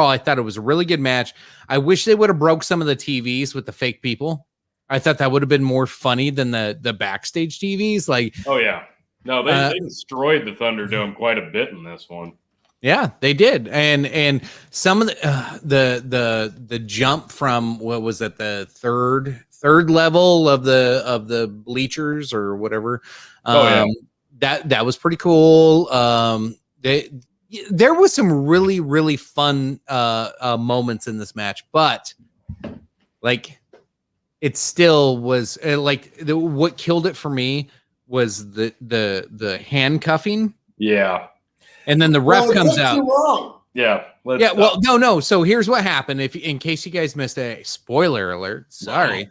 I thought it was a really good match. I wish they would have broke some of the TVs with the fake people. I thought that would have been more funny than the backstage TVs. Like, oh yeah, no, they destroyed the Thunderdome quite a bit in this one. Yeah, they did, and some of the jump from what was it, the third level of the bleachers or whatever. That was pretty cool. There was some really fun moments in this match, but like. It still was what killed it for me was the handcuffing. Yeah. And then the ref comes out. Yeah. Well, no. So here's what happened. In case you guys missed a spoiler alert, sorry.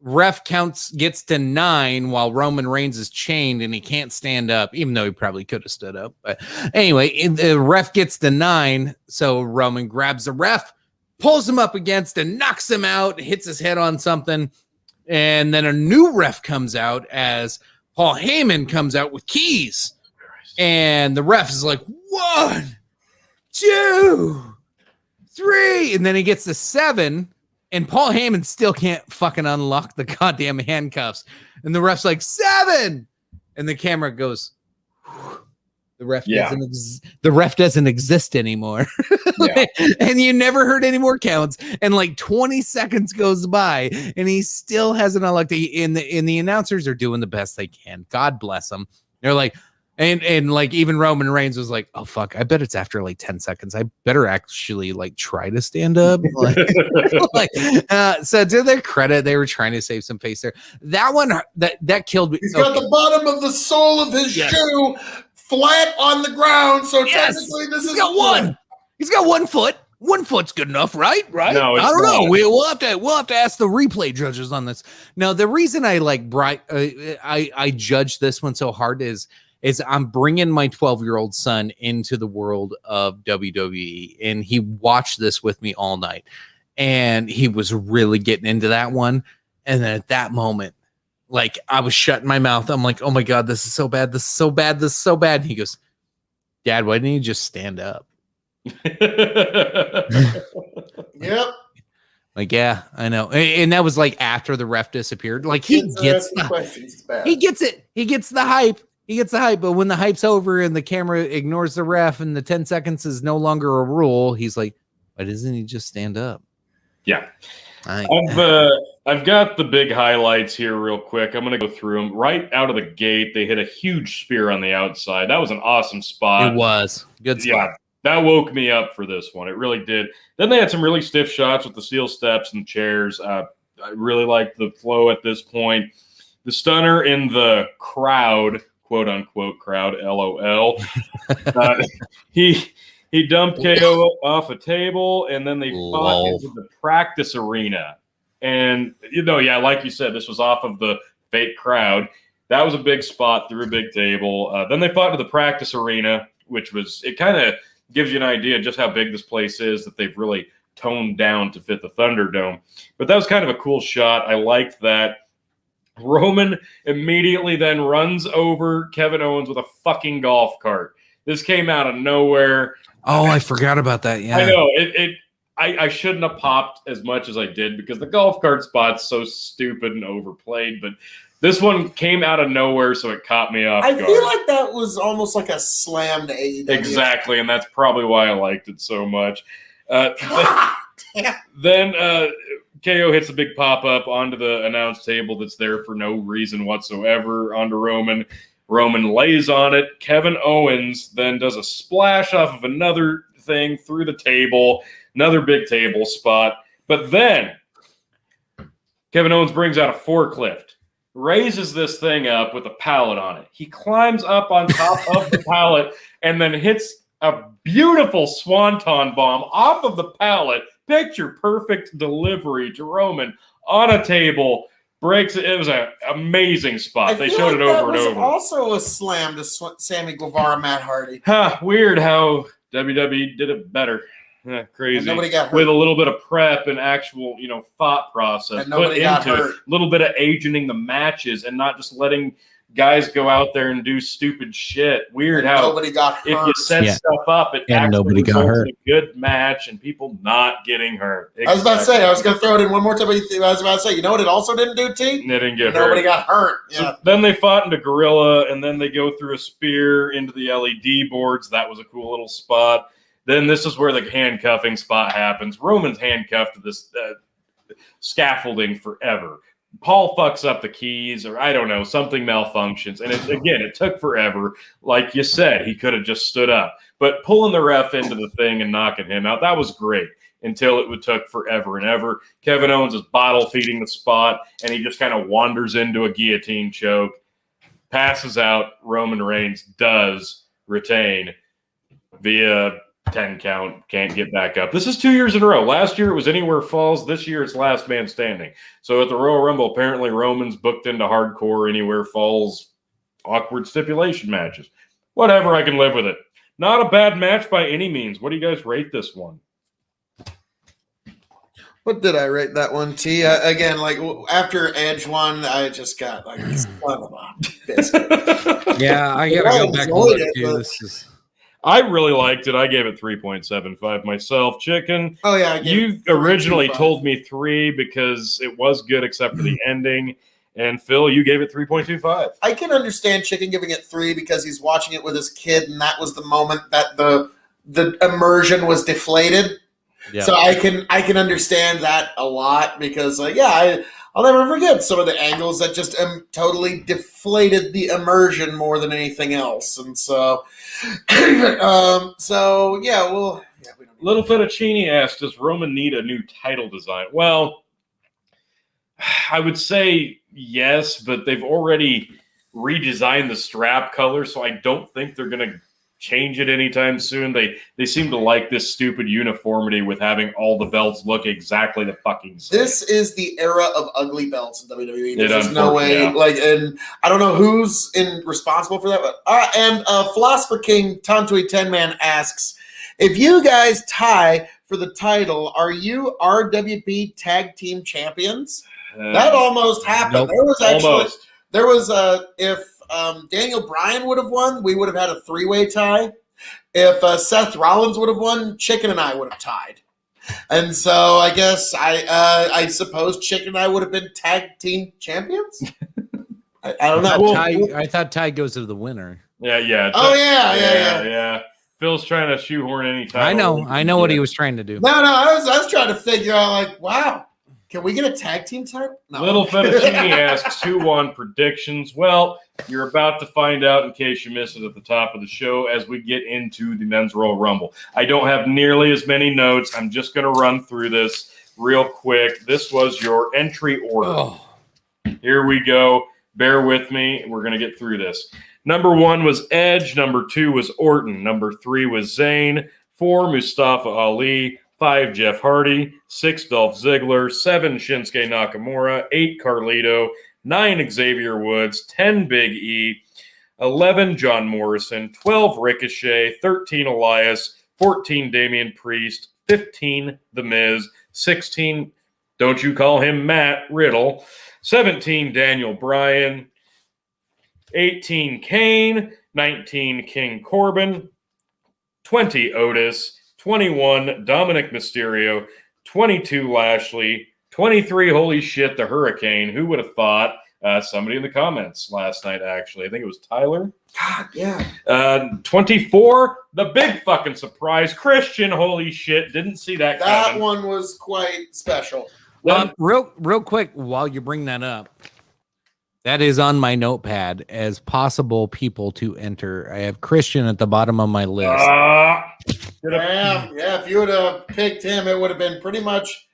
Ref gets to 9 while Roman Reigns is chained and he can't stand up, even though he probably could have stood up. But anyway, the ref gets to 9. So Roman grabs the ref, pulls him up against and knocks him out, hits his head on something. And then a new ref comes out as Paul Heyman comes out with keys. And the ref is like, 1, 2, 3. And then he gets to 7. And Paul Heyman still can't fucking unlock the goddamn handcuffs. And the ref's like, 7. And the camera goes, The ref Yeah. doesn't exist anymore. Yeah. And you never heard any more counts. And like 20 seconds goes by, and he still hasn't elected. And the announcers are doing the best they can. God bless them. They're like, and like even Roman Reigns was like, oh fuck, I bet it's after like 10 seconds. I better actually like try to stand up. So to their credit, they were trying to save some face there. That one that killed me. He's got the bottom of the sole of his shoe flat on the ground, so technically this is one. He's got 1 foot. 1 foot's good enough, right? No, I don't not. know. We'll have to ask the replay judges on this. Now, the reason I like I judge this one so hard is I'm bringing my 12-year-old son into the world of WWE, and he watched this with me all night, and he was really getting into that one. And then at that moment, like I was shutting my mouth. I'm like, oh my God, this is so bad. This is so bad. This is so bad. And he goes, Dad, why didn't you just stand up? Yep. Like, yeah, I know. And that was like after the ref disappeared. Like he gets it. He gets the hype. But when the hype's over and the camera ignores the ref and the 10 seconds is no longer a rule, he's like, why doesn't he just stand up? Yeah. I've got the big highlights here real quick. I'm going to go through them. Right out of the gate, they hit a huge spear on the outside. That was an awesome spot. It was. Good spot. Yeah, that woke me up for this one. It really did. Then they had some really stiff shots with the steel steps and chairs. I really liked the flow at this point. The stunner in the crowd, quote unquote crowd, LOL. He dumped KO off a table, and then they fought into the practice arena. And, like you said, this was off of the fake crowd. That was a big spot through a big table. Then they fought into the practice arena, which was, it kind of gives you an idea just how big this place is that they've really toned down to fit the Thunderdome. But that was kind of a cool shot. I liked that. Roman immediately then runs over Kevin Owens with a fucking golf cart. This came out of nowhere. Oh, I forgot about that. Yeah, I know. I shouldn't have popped as much as I did because the golf cart spot's so stupid and overplayed. But this one came out of nowhere, so it caught me off guard. I feel like that was almost like a slam to AEW. Exactly, and that's probably why I liked it so much. Then KO hits a big pop-up onto the announce table that's there for no reason whatsoever onto Roman. Roman lays on it. Kevin Owens then does a splash off of another thing through the table, another big table spot. But then Kevin Owens brings out a forklift, raises this thing up with a pallet on it. He climbs up on top of the pallet and then hits a beautiful swanton bomb off of the pallet. Picture perfect delivery to Roman on a table. Breaks it. It was an amazing spot. They showed it over and over. Also a slam to Sammy Guevara, Matt Hardy. Weird how WWE did it better. Crazy. And nobody got hurt. With a little bit of prep and actual, thought process and nobody got hurt. A little bit of agenting the matches and not just letting guys go out there and do stupid shit. Weird and how nobody got hurt. If you set stuff up, it and actually nobody got hurt. In a good match and people not getting hurt. Exactly. I was about to say, I was going to throw it in one more time. But I was about to say, you know what it also didn't do, T? They didn't get hurt. Nobody got hurt. Yeah. So then they fought into Gorilla, and then they go through a spear into the LED boards. That was a cool little spot. Then this is where the handcuffing spot happens. Roman's handcuffed to this scaffolding forever. Paul fucks up the keys, or I don't know, something malfunctions. And it took forever. Like you said, he could have just stood up. But pulling the ref into the thing and knocking him out, that was great until it took forever and ever. Kevin Owens is bottle feeding the spot, and he just kind of wanders into a guillotine choke, passes out. Roman Reigns does retain via 10 count, can't get back up. This is 2 years in a row. Last year it was Anywhere Falls. This year it's Last Man Standing. So at the Royal Rumble, apparently Roman's booked into hardcore Anywhere Falls awkward stipulation matches. Whatever, I can live with it. Not a bad match by any means. What do you guys rate this one? What did I rate that one, T? Again, like after Edge won, I just got like son of a biscuit. Yeah, I gotta go back and look too. I really liked it. I gave it 3.75 myself. Chicken. Oh yeah, you originally told me 3 because it was good except for the ending, And Phil, you gave it 3.25. I can understand Chicken giving it 3 because he's watching it with his kid, and that was the moment that the immersion was deflated. Yeah. So I can understand that a lot because, I'll never forget some of the angles that just totally deflated the immersion more than anything else. And so, we don't Little Fettuccine asked, does Roman need a new title design? Well, I would say yes, but they've already redesigned the strap color, so I don't think they're going to change it anytime soon. They seem to like this stupid uniformity with having all the belts look exactly the fucking same. This is the era of ugly belts in WWE. There's It no way, yeah. And I don't know who's responsible for that. But Philosopher King Tantui 10 Man asks, if you guys tie for the title, are you RWP Tag Team Champions? That almost happened. Nope. If Daniel Bryan would have won, we would have had a 3-way tie. If Seth Rollins would have won, Chicken and I would have tied. And so I guess I suppose Chicken and I would have been tag team champions. I don't know. I thought tie goes to the winner. Yeah. Oh yeah. Phil's trying to shoehorn any title. I know what he was trying to do. No, I was trying to figure out, like, wow, can we get a tag team title? No. Little Fettuccine asks, who won predictions? Well, you're about to find out in case you missed it at the top of the show as we get into the Men's Royal Rumble. I don't have nearly as many notes. I'm just going to run through this real quick. This was your entry order. Oh. Here we go. Bear with me. We're going to get through this. Number 1 was Edge. Number 2 was Orton. Number 3 was Zayn. 4, Mustafa Ali. 5, Jeff Hardy. 6, Dolph Ziggler. 7, Shinsuke Nakamura. 8, Carlito. 9, Xavier Woods. 10, Big E. 11, John Morrison. 12, Ricochet. 13, Elias. 14, Damian Priest. 15, The Miz. 16, don't you call him Matt Riddle. 17, Daniel Bryan. 18, Kane. 19, King Corbin. 20, Otis. 21, Dominic Mysterio. 22, Lashley. 23, holy shit, the Hurricane. Who would have thought? Somebody in the comments last night, actually. I think it was Tyler. God, yeah. 24, the big fucking surprise. Christian, holy shit. Didn't see that coming. That one was quite special. Real quick, while you bring that up, that is on my notepad as possible people to enter. I have Christian at the bottom of my list. Yeah, if you would have picked him, it would have been pretty much,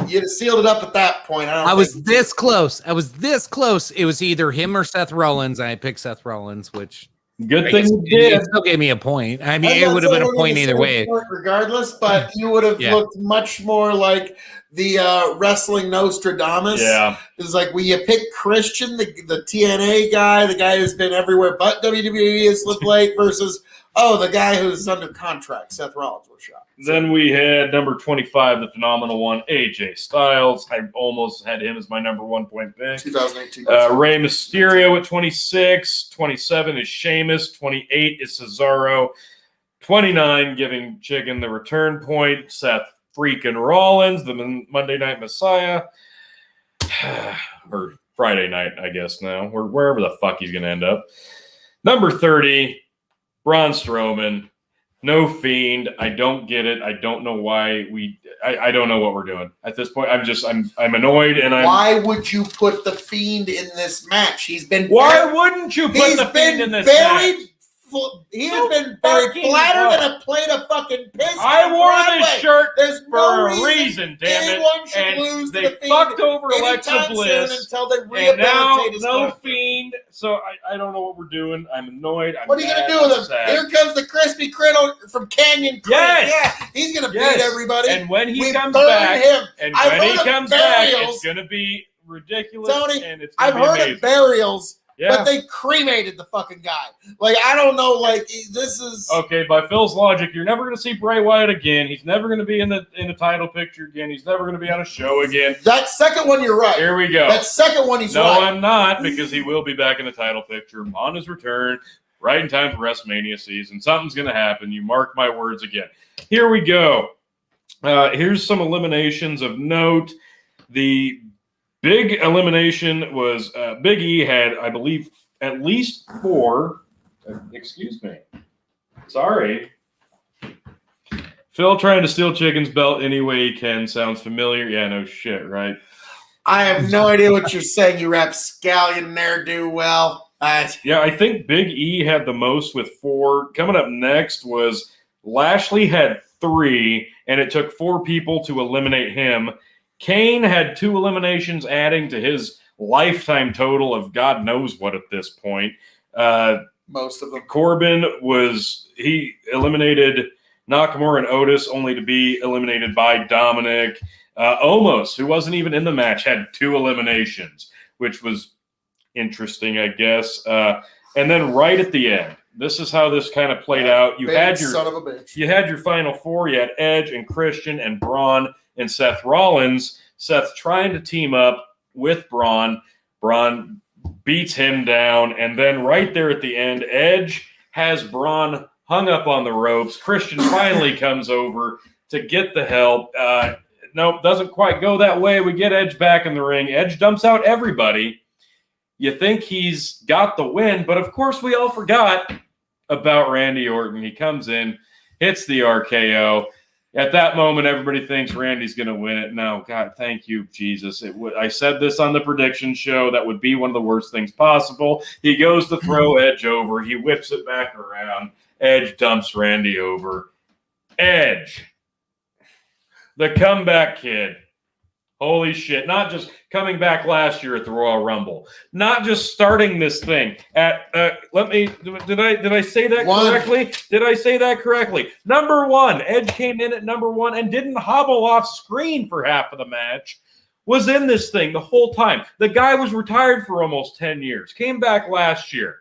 you'd have sealed it up at that point. I was this close. It was either him or Seth Rollins. I picked Seth Rollins, which good thing you did. It still gave me a point. I mean, it would have been a point either way. Regardless, but you would have looked much more like the wrestling Nostradamus. Yeah. It's like, when you pick Christian, the TNA guy, the guy who's been everywhere but WWE is Slip Lake, versus, the guy who's under contract, Seth Rollins was shot. Then we had number 25, the phenomenal one, AJ Styles. I almost had him as my number 1 point pick. 2018. Rey Mysterio at 26. 27 is Sheamus. 28 is Cesaro. 29, giving Chicken the return point, Seth freaking Rollins, the Monday Night Messiah. Or Friday night, I guess now, or wherever the fuck he's going to end up. Number 30, Braun Strowman. No Fiend. I don't get it. I don't know why I don't know what we're doing at this point. I'm annoyed, and why would you put the Fiend in this match? Why wouldn't you put the Fiend in this match? He has been buried flatter than a plate of fucking piss. I wore this shirt for a reason, damn it. Anyone should lose they to the Fiend fucked over Alexa Bliss until they and rehabilitate now his Fiend. So I don't know what we're doing. I'm annoyed. What are you gonna do with him? Here comes the crispy criddle from Canyon Creek. Yes. Yeah, he's gonna beat everybody. And when he comes back, it's gonna be ridiculous. Tony, and it's I've heard of burials. Yeah. But they cremated the fucking guy. Like, I don't know. Like, this is okay. By Phil's logic, you're never going to see Bray Wyatt again. He's never going to be in the title picture again. He's never going to be on a show again. That second one, you're right. Here we go. That second one, he's right. No, I'm not, because he will be back in the title picture on his return, right in time for WrestleMania season. Something's going to happen. You mark my words again. Here we go. Here's some eliminations of note. The Big elimination was Big E had, I believe, at least 4. Excuse me. Sorry. Phil trying to steal Chicken's belt any way he can sounds familiar. Yeah, no shit, right? I have no idea what you're saying, you rapscallion ne'er-do-well. Yeah, I think Big E had the most with 4. Coming up next was Lashley had 3, and it took 4 people to eliminate him. Kane had 2 eliminations, adding to his lifetime total of God knows what at this point. Most of them. Corbin he eliminated Nakamura and Otis, only to be eliminated by Dominic. Omos, who wasn't even in the match, had 2 eliminations, which was interesting, I guess. And then right at the end, this is how this kind of played out. You had your final 4. You had Edge and Christian and Braun and Seth Rollins. Seth trying to team up with Braun. Braun beats him down. And then right there at the end, Edge has Braun hung up on the ropes. Christian finally comes over to get the help. Nope, doesn't quite go that way. We get Edge back in the ring. Edge dumps out everybody. You think he's got the win, but of course we all forgot about Randy Orton. He comes in, hits the RKO. At that moment, everybody thinks Randy's going to win it. No, God, thank you, Jesus. I said this on the prediction show. That would be one of the worst things possible. He goes to throw Edge over. He whips it back around. Edge dumps Randy over. Edge, the comeback kid. Holy shit. Not just coming back last year at the Royal Rumble. Not just starting this thing at did I say that correctly? Did I say that correctly? Number 1. Edge came in at number 1 and didn't hobble off screen for half of the match. Was in this thing the whole time. The guy was retired for almost 10 years. Came back last year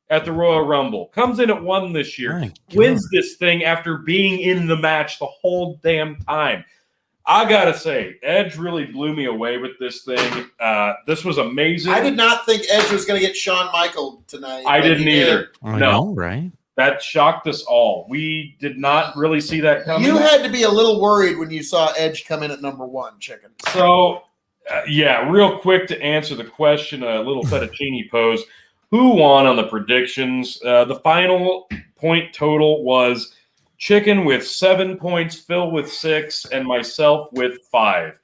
at the Royal Rumble. Comes in at 1 this year. Wins this thing after being in the match the whole damn time. I gotta say, Edge really blew me away with this thing. This was amazing. I did not think Edge was going to get Shawn Michaels tonight. I didn't either. I know, right? That shocked us all. We did not really see that coming. You had to be a little worried when you saw Edge come in at number 1, Chicken. So, real quick to answer the question, a little fettuccine pose. Who won on the predictions? The final point total was Chicken with 7 points, Phil with 6, and myself with 5.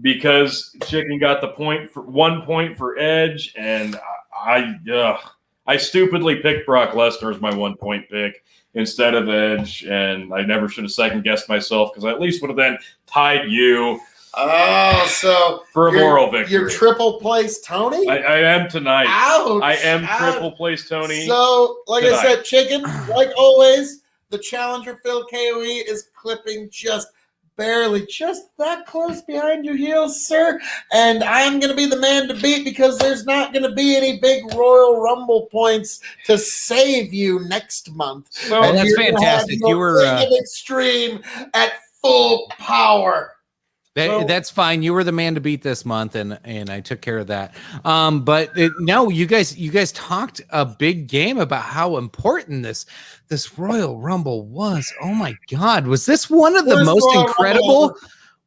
Because Chicken got the 1 point for Edge, and I stupidly picked Brock Lesnar as my 1 point pick instead of Edge, and I never should have second guessed myself because I at least would have then tied you. Oh, so for a moral victory. You're triple place Tony? I am tonight. Ouch! I am triple place Tony. So, like tonight. I said, Chicken, like always. The challenger, Phil KOE, is clipping just barely, just that close behind your heels, sir. And I'm going to be the man to beat because there's not going to be any big Royal Rumble points to save you next month. So that's fantastic. You were extreme at full power. That's fine. You were the man to beat this month, and I took care of that. But no, you guys talked a big game about how important this Royal Rumble was. Oh my God, was this one of the most incredible?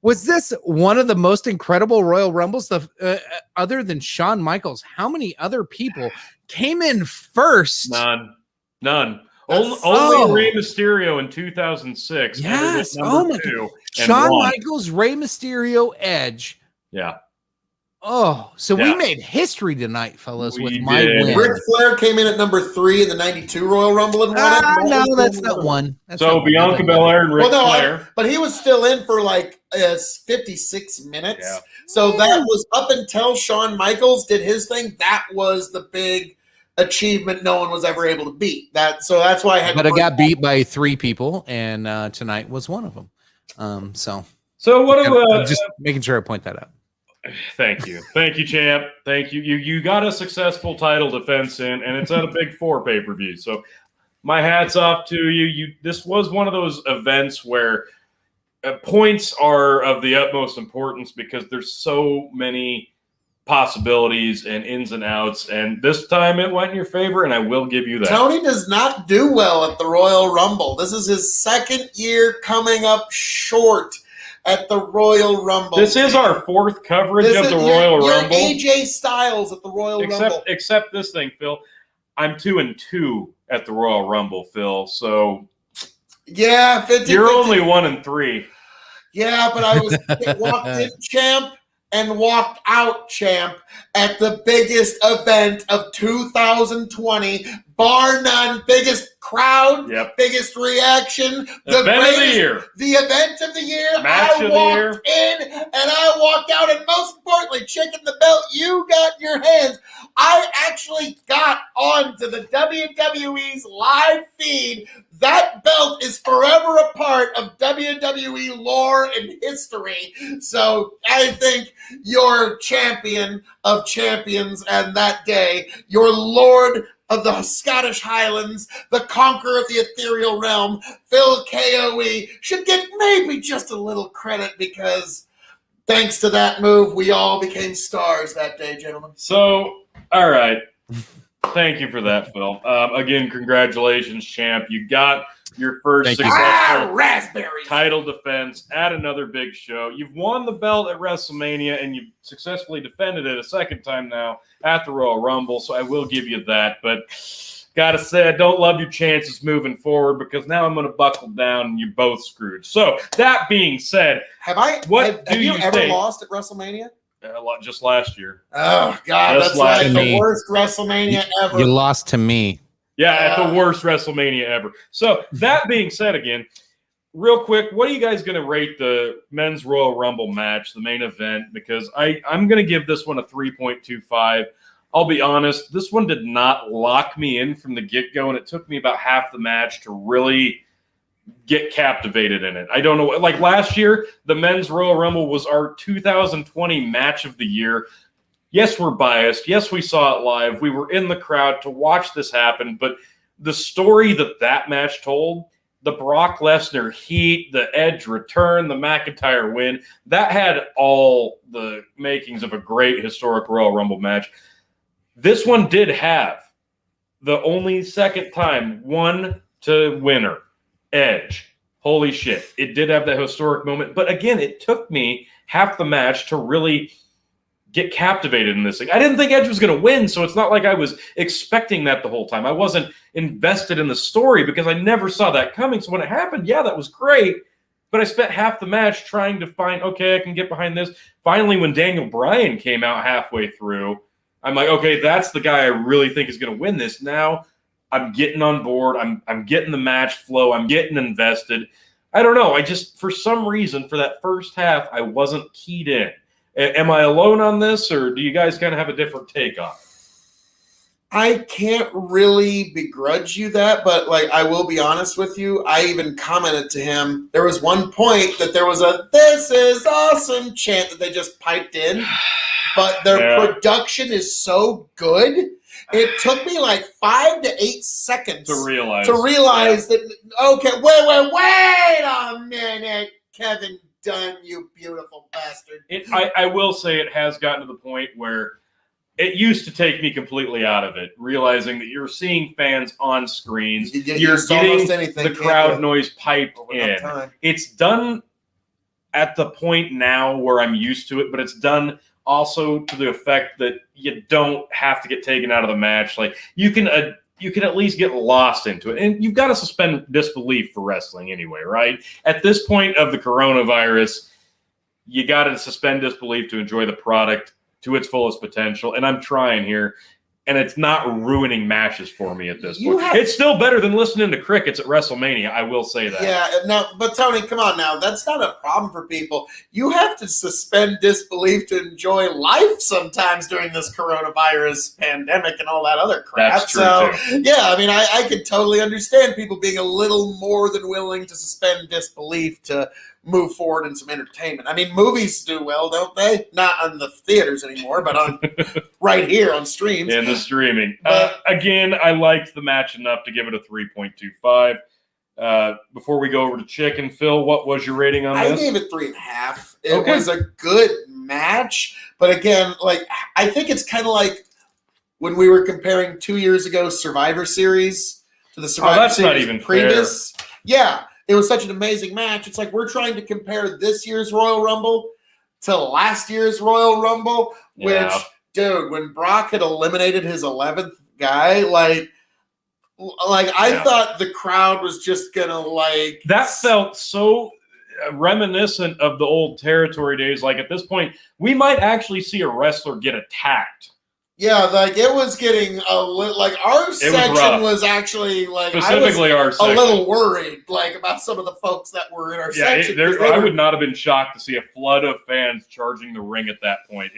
Was this one of the most incredible Royal Rumbles? Other than Shawn Michaels, how many other people came in first? None. Only Rey Mysterio in 2006. Yes. Oh my God. Shawn Michaels, Rey Mysterio, Edge. Yeah. Oh, so we made history tonight, fellas, with my win. Ric Flair came in at number 3 in the 92 Royal Rumble and won it. No, that's not one. So Bianca Belair and Ric Flair. But he was still in for like 56 minutes. Yeah. So that was up until Shawn Michaels did his thing. That was the big achievement no one was ever able to beat. So that's why I had. But I got beat by 3 people, and tonight was one of them. So what? I'm just making sure I point that out. Thank you, champ. Thank you. You got a successful title defense in, and it's at a Big 4 pay-per-view. So my hat's off to you. This was one of those events where points are of the utmost importance because there's so many possibilities and ins and outs, and this time it went in your favor, and I will give you that. Tony does not do well at the Royal Rumble. This is his second year coming up short. at the Royal Rumble. This is our fourth coverage of the Royal Rumble. AJ Styles at the Royal Rumble. Except this thing, Phil. I'm 2-2 at the Royal Rumble, Phil. So yeah, 50, you're only 1-3. Yeah, but I was walked in champ and walked out champ at the biggest event of 2020, bar none, biggest crowd, biggest reaction, the event of the year. The event of the year. Match of the year. In and I walked out, and most importantly, chicken the belt you got in your hands. I actually got onto the WWE's live feed. That belt is forever a part of WWE lore and history. So I think you're champion of champions, and that day, your Lord of the Scottish Highlands, the conqueror of the ethereal realm, Phil KOE, should get maybe just a little credit, because thanks to that move, we all became stars that day, gentlemen. So, all right. Thank you for that, Phil. Again, congratulations, champ. You got your first successful title defense at another big show. You've won the belt at WrestleMania, and you've successfully defended it a second time now at the Royal Rumble, so I will give you that. But gotta say, I don't love your chances moving forward, because now I'm going to buckle down and you're both screwed. So, that being said, have you ever lost at WrestleMania? Just last year. Oh, God, that's like the worst WrestleMania ever. You lost to me. Yeah, at the worst WrestleMania ever. So, that being said again, real quick, what are you guys going to rate the Men's Royal Rumble match, the main event? Because I'm going to give this one a 3.25. I'll be honest, this one did not lock me in from the get-go, and it took me about half the match to really get captivated in it. I don't know. Like last year, the Men's Royal Rumble was our 2020 match of the year. Yes, we're biased. Yes, we saw it live. We were in the crowd to watch this happen. But the story that match told, the Brock Lesnar heat, the Edge return, the McIntyre win, that had all the makings of a great historic Royal Rumble match. This one did have the only second time one to winner. Edge. Holy shit. It did have that historic moment. But again, it took me half the match to really get captivated in this thing. I didn't think Edge was going to win, so it's not like I was expecting that the whole time. I wasn't invested in the story because I never saw that coming. So when it happened, yeah, that was great. But I spent half the match trying to find, okay, I can get behind this. Finally, when Daniel Bryan came out halfway through, I'm like, okay, that's the guy I really think is going to win this. Now I'm getting on board. I'm getting the match flow. I'm getting invested. I don't know. I just, for some reason, for that first half, I wasn't keyed in. Am I alone on this, or do you guys kind of have a different take on it? I can't really begrudge you that, but like I will be honest with you. I even commented to him. There was one point that there was a "This is awesome" chant that they just piped in, but their production is so good. It took me like 5 to 8 seconds to realize that. Okay, wait a minute, Kevin Dunn, you beautiful bastard. I will say it has gotten to the point where it used to take me completely out of it, realizing that you're seeing fans on screens. You're getting the crowd noise piped in. It's done at the point now where I'm used to it, but it's done also to the effect that you don't have to get taken out of the match. Like you can at least get lost into it. And you've got to suspend disbelief for wrestling anyway, right? At this point of the coronavirus, you got to suspend disbelief to enjoy the product to its fullest potential. And I'm trying here. And it's not ruining matches for me at this point. It's still better than listening to crickets at WrestleMania. I will say that. Yeah, no, but Tony, come on now. That's not a problem for people. You have to suspend disbelief to enjoy life sometimes during this coronavirus pandemic and all that other crap. That's true, too. Yeah, I mean, I could totally understand people being a little more than willing to suspend disbelief to move forward in some entertainment. I mean, movies do well, don't they? Not on the theaters anymore, but on right here on streams. In the streaming. Again, I liked the match enough to give it a 3.25. Before we go over to Chicken, Phil, what was your rating on this? I gave it 3.5. It was a good match, but again, like I think it's kind of like when we were comparing 2 years ago Survivor Series to the Survivor Series not even previous. Fair. Yeah. it was such an amazing match. It's like we're trying to compare this year's Royal Rumble to last year's Royal Rumble, which, dude, when Brock had eliminated his 11th guy, like I thought the crowd was just gonna like that felt so reminiscent of the old territory days. Like at this point, we might actually see a wrestler get attacked. Yeah, like it was getting like our section was actually like specifically our section. A little worried like about some of the folks that were in our section. I would not have been shocked to see a flood of fans charging the ring at that point.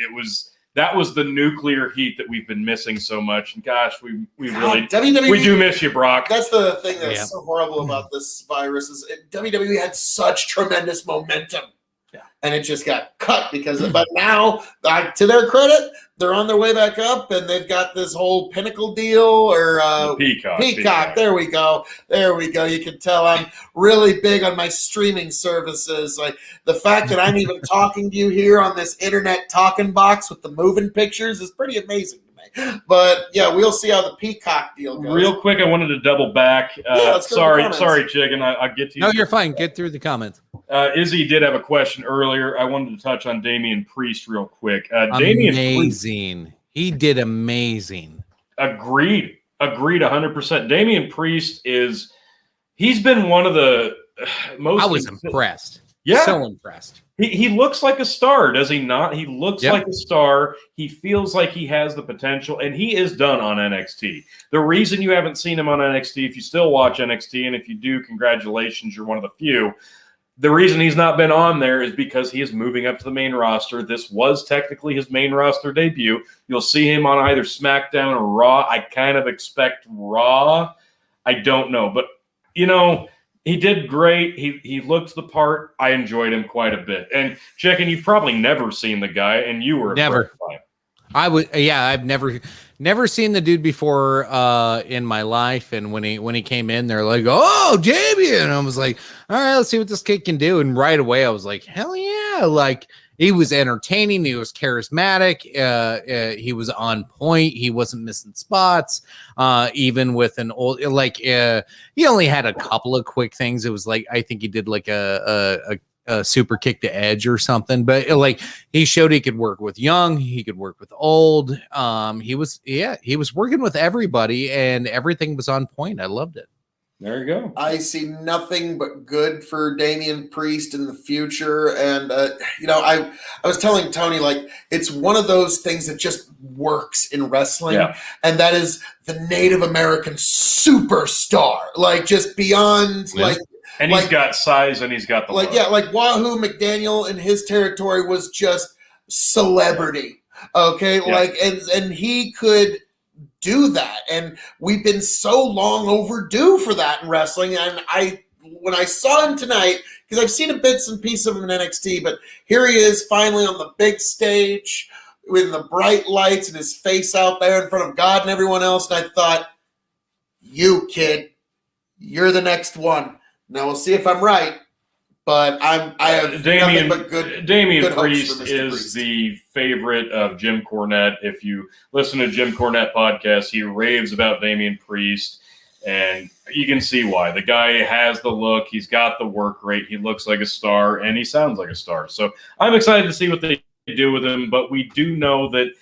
That was the nuclear heat that we've been missing so much. And gosh, we really WWE, we do miss you, Brock. That's the thing that's so horrible about this virus is WWE had such tremendous momentum. Yeah. And it just got cut but now, to their credit, they're on their way back up, and they've got this whole Pinnacle deal or Peacock. There we go. You can tell I'm really big on my streaming services. Like the fact that I'm even talking to you here on this internet talking box with the moving pictures is pretty amazing to me. But yeah, we'll see how the Peacock deal goes. Real quick, I wanted to double back. Sorry, Chicken. I'll get to you. No, you're fine. Get through the comments. Izzy did have a question earlier. I wanted to touch on Damian Priest real quick. Amazing. He did amazing. Agreed 100%. Damian Priest he's been one of the most. I was impressed. Yeah. So impressed. He looks like a star, does he not? He looks like a star. He feels like he has the potential, and he is done on NXT. The reason you haven't seen him on NXT, if you still watch NXT, and if you do, congratulations, you're one of the few. The reason he's not been on there is because he is moving up to the main roster. This was technically his main roster debut. You'll see him on either SmackDown or Raw. I kind of expect Raw. I don't know. But, he did great. He looked the part. I enjoyed him quite a bit. And, Chicken, you've probably never seen the guy, and you were never. I've never seen the dude before in my life. And when he came in, they're like, "Oh, Damian!" And I was like, "All right, let's see what this kid can do." And right away, I was like, "Hell yeah!" Like he was entertaining, he was charismatic, he was on point, he wasn't missing spots. Even with an old he only had a couple of quick things. It was like I think he did like a super kick to Edge or something, but he showed he could work with young, he could work with old. He was working with everybody, and everything was on point. I loved it. There you go. I see nothing but good for Damian Priest in the future, and I was telling Tony it's one of those things that just works in wrestling, and that is the Native American superstar, just beyond And he's got size, and he's got the look. Wahoo McDaniel in his territory was just celebrity. Okay, and he could do that, and we've been so long overdue for that in wrestling. And when I saw him tonight, because I've seen a bits and pieces of him in NXT, but here he is finally on the big stage with the bright lights and his face out there in front of God and everyone else. And I thought, you kid, you're the next one. Now we'll see if I'm right, but I have nothing but good. Damian Priest is the favorite of Jim Cornette. If you listen to Jim Cornette podcast, he raves about Damian Priest, and you can see why. The guy has the look, he's got the work rate, he looks like a star, and he sounds like a star. So I'm excited to see what they do with him. But we do know that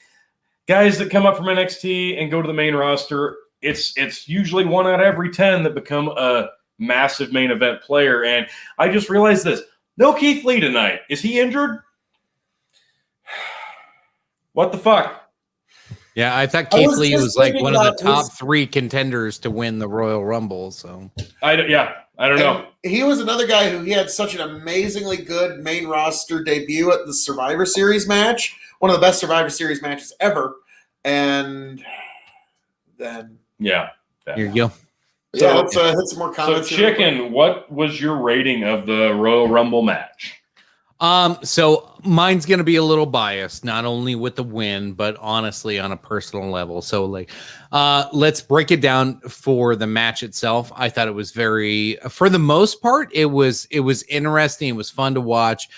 guys that come up from NXT and go to the main roster, it's usually 1 out of every 10 that become a massive main event player. And I just realized this. No Keith Lee tonight. Is he injured? What the fuck? Yeah, I thought Keith Lee was one of the top 3 contenders to win the Royal Rumble. So I don't know. He was another guy who he had such an amazingly good main roster debut at the Survivor Series match. One of the best Survivor Series matches ever. And then here you go. So, let's hit some more comments. So, Chicken, what was your rating of the Royal Rumble match? So mine's going to be a little biased, not only with the win, but honestly on a personal level. So let's break it down for the match itself. I thought it was for the most part, it was interesting. It was fun to watch.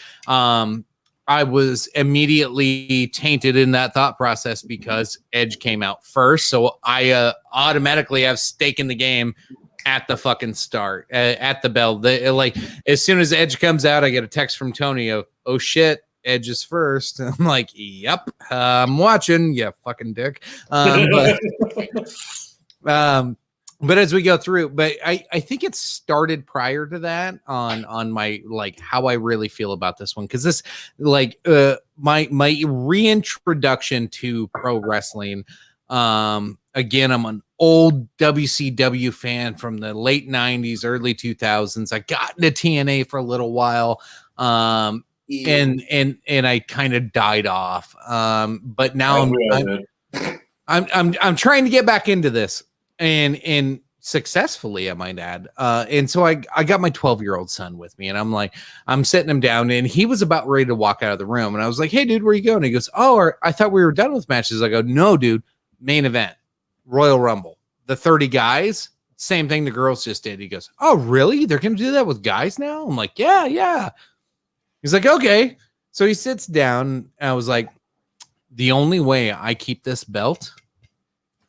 I was immediately tainted in that thought process because Edge came out first. So I automatically have stake in the game. at the fucking start, at the bell. Like as soon as Edge comes out, I get a text from Tony of, "Oh shit, Edge is first." I'm like, "Yep, I'm watching, you fucking dick." But as we go through, but I think it started prior to that on my like how I really feel about this one, because this like my reintroduction to pro wrestling. Again, I'm an old WCW fan from the late 90s, early 2000s. I got into TNA for a little while. And I kind of died off. But now I'm trying to get back into this and successfully, I might add. And so I got my 12-year-old son with me, and I'm sitting him down, and he was about ready to walk out of the room. And I was like, "Hey dude, where you going?" He goes, "Oh, I thought we were done with matches." I go, "No, dude, main event, Royal Rumble, the 30 guys, same thing the girls just did." He goes, "Oh, really? They're going to do that with guys now?" I'm like, yeah. He's like, "Okay." So he sits down, and I was like, "The only way I keep this belt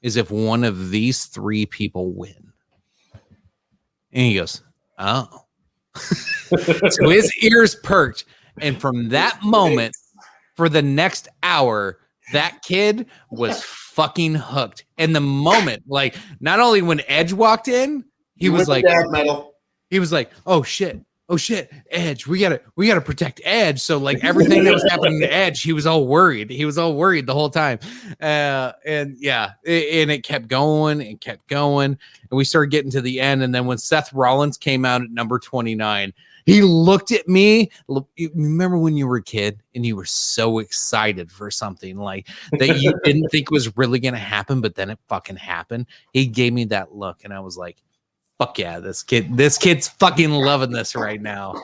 is if one of these 3 people win." And he goes, "Oh." So his ears perked. And from that moment, for the next hour, that kid was fucking hooked. And the moment, like, not only when Edge walked in, he was like, "Oh shit, Edge, we gotta protect Edge." So like everything that was happening to Edge, he was all worried the whole time. And it kept going and we started getting to the end. And then when Seth Rollins came out at number 29, he looked at me. Remember when you were a kid and you were so excited for something like that you didn't think was really gonna happen, but then it fucking happened? He gave me that look, and I was like, "Fuck yeah, this kid's fucking loving this right now."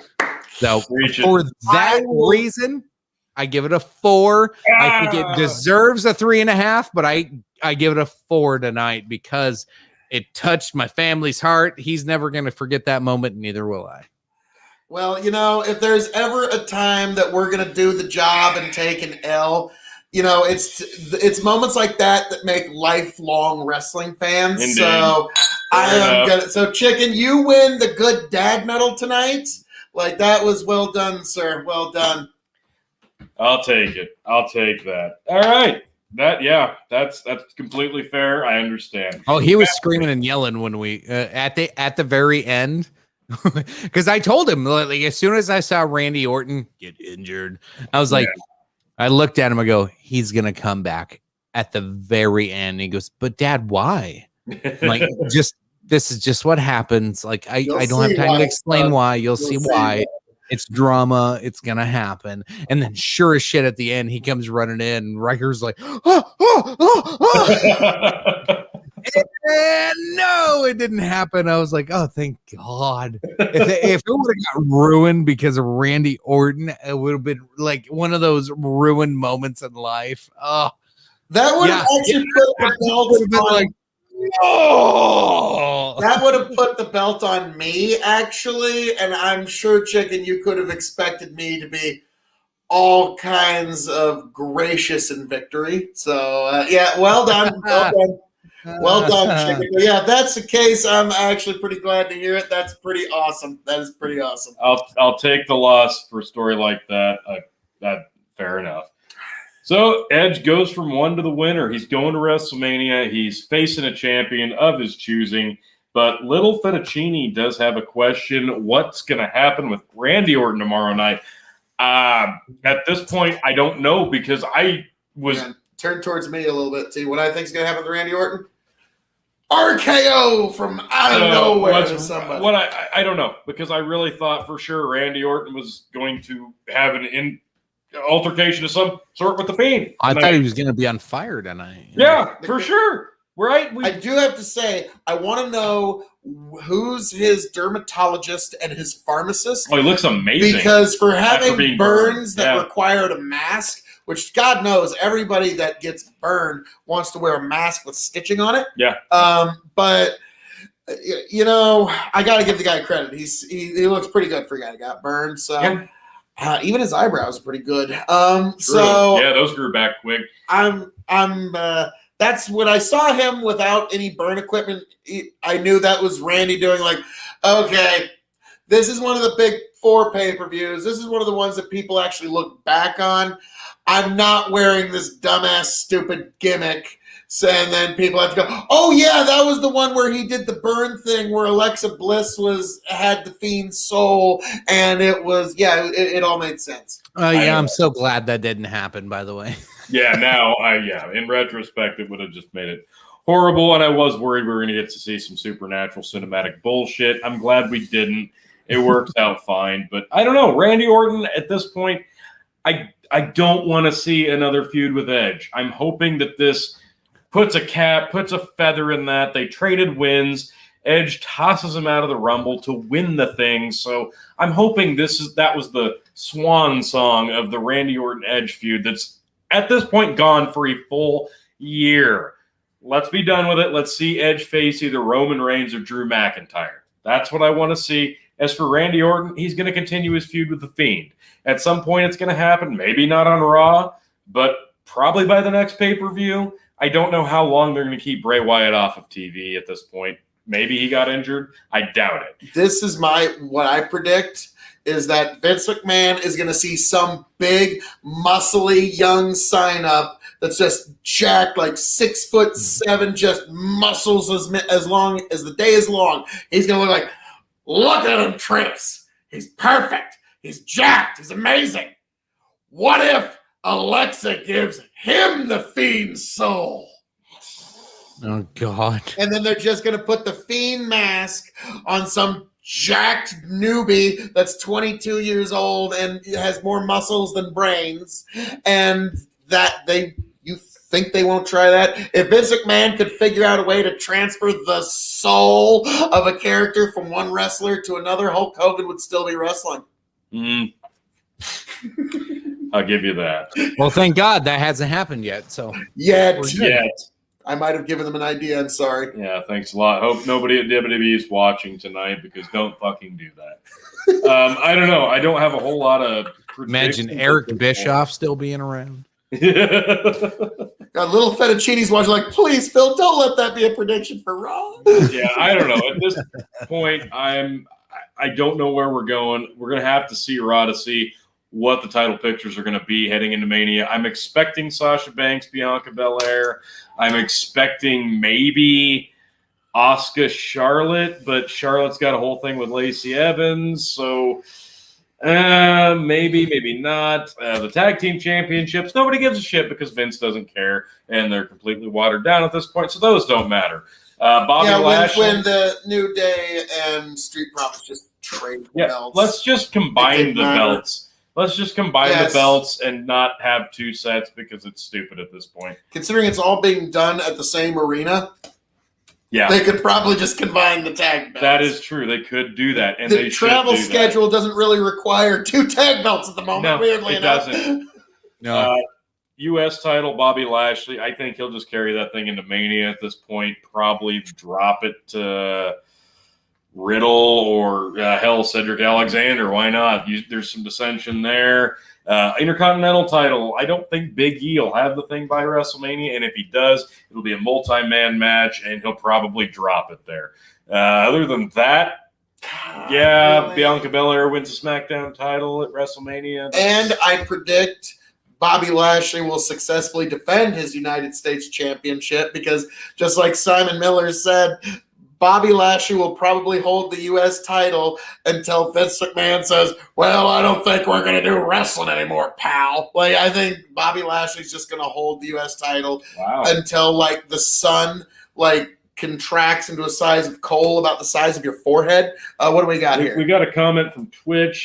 So for that reason, I give it a 4. I think it deserves a 3.5, but I give it a 4 tonight because it touched my family's heart. He's never going to forget that moment, and neither will I. Well, if there's ever a time that we're going to do the job and take an L, it's moments like that make lifelong wrestling fans. Indeed. So I am gonna. So Chicken, you win the good dad medal tonight. Like, that was well done, sir. Well done. I'll take it. I'll take that. All right. That's completely fair. I understand. Oh, he was screaming and yelling when we at the very end. Because I told him, like, as soon as I saw Randy Orton get injured, I was like, I looked at him, I go, "He's gonna come back at the very end." He goes, "But Dad, why?" I'm like, this is just what happens. Like, I don't have time to explain why. You'll see why. It's drama. It's gonna happen. And then, sure as shit, at the end, he comes running in, and Riker's like, "Oh." And no, it didn't happen. I was like, "Oh, thank God." If it would have got ruined because of Randy Orton, it would have been like one of those ruined moments in life. Oh, that would have actually put the belt on. That would have put the belt on me, actually, and I'm sure, Chicken, you could have expected me to be all kinds of gracious in victory. So, well done. Well done, Chicken. But yeah, if that's the case, I'm actually pretty glad to hear it. That's pretty awesome. That is pretty awesome. I'll take the loss for a story like that. Fair enough. So Edge goes from 1 to the winner. He's going to WrestleMania. He's facing a champion of his choosing. But Little Fettuccine does have a question. What's going to happen with Randy Orton tomorrow night? At this point, I don't know, because I was... Turn towards me a little bit. See what I think is going to happen with Randy Orton? RKO from out of nowhere to somebody. I don't know, because I really thought for sure Randy Orton was going to have an altercation of some sort with the Fiend. I thought he was going to be on fire tonight. Yeah, for sure. Right? I do have to say, I want to know who's his dermatologist and his pharmacist. Oh, he looks amazing. Because for having burns that required a mask, which God knows everybody that gets burned wants to wear a mask with stitching on it. Yeah. But I got to give the guy credit. He looks pretty good for a guy that got burned. So even his eyebrows are pretty good. So yeah, those grew back quick. I'm that's when I saw him without any burn equipment. I knew that was Randy doing like, okay, this is one of the big 4 pay-per-views. This is one of the ones that people actually look back on. I'm not wearing this dumbass, stupid gimmick. So, and then people have to go, oh yeah, that was the one where he did the burn thing where Alexa Bliss had the Fiend's soul, and it was it all made sense. I'm so glad that didn't happen, by the way. Yeah, now in retrospect, it would have just made it horrible, and I was worried we were going to get to see some supernatural cinematic bullshit. I'm glad we didn't. It works out fine, but I don't know. Randy Orton at this point, I don't want to see another feud with Edge. I'm hoping that this puts a feather in that. They traded wins. Edge tosses him out of the Rumble to win the thing. So I'm hoping that was the swan song of the Randy Orton Edge feud that's at this point gone for a full year. Let's be done with it. Let's see Edge face either Roman Reigns or Drew McIntyre. That's what I want to see. As for Randy Orton, he's going to continue his feud with The Fiend. At some point, it's going to happen. Maybe not on Raw, but probably by the next pay-per-view. I don't know how long they're going to keep Bray Wyatt off of TV at this point. Maybe he got injured. I doubt it. This is what I predict is that Vince McMahon is going to see some big, muscly, young sign-up that's just jacked, like 6'7", just muscles as long as the day is long. He's going to look like, look at him, Trips. He's perfect. He's jacked. He's amazing. What if Alexa gives him the Fiend's soul? Oh, God. And then they're just going to put the Fiend mask on some jacked newbie that's 22 years old and has more muscles than brains. And you think they won't try that? If Vince McMahon could figure out a way to transfer the soul of a character from one wrestler to another, Hulk Hogan would still be wrestling. I'll give you that. Well, thank God that hasn't happened yet. So Yet. I might have given them an idea. I'm sorry. Yeah, thanks a lot. Hope nobody at WWE is watching tonight because don't fucking do that. I don't know. I don't have a whole lot of. Imagine Eric Bischoff still being around. Got little fettuccine's watching like, please, Phil, don't let that be a prediction for Raw. Yeah, I don't know. At this point, I don't know where we're going. We're going to have to see Raw to see what the title pictures are going to be heading into Mania. I'm expecting Sasha Banks, Bianca Belair. I'm expecting maybe Asuka, Charlotte, but Charlotte's got a whole thing with Lacey Evans, so maybe not. The tag team championships, nobody gives a shit because Vince doesn't care, and they're completely watered down at this point, so those don't matter. Bobby Lashley. When the New Day and Street Profits just trade belts. Let's just combine the belts. Let's just combine the belts and not have 2 sets because it's stupid at this point. Considering it's all being done at the same arena, they could probably just combine the tag belts. That is true. They could do that. And the travel schedule doesn't really require 2 tag belts at the moment, no, weirdly enough. It doesn't. No. U.S. title, Bobby Lashley. I think he'll just carry that thing into Mania at this point. Probably drop it to Riddle or Cedric Alexander. Why not? There's some dissension there. Intercontinental title. I don't think Big E will have the thing by WrestleMania, and if he does, it'll be a multi-man match, and he'll probably drop it there. Other than that, Bianca Belair wins the SmackDown title at WrestleMania. And I predict Bobby Lashley will successfully defend his United States Championship because, just like Simon Miller said, Bobby Lashley will probably hold the U.S. title until Vince McMahon says, well, I don't think we're going to do wrestling anymore, pal. Like, I think Bobby Lashley's just going to hold the U.S. title until, like, the sun, like, contracts into a size of coal about the size of your forehead. What do we got here? We got a comment from Twitch.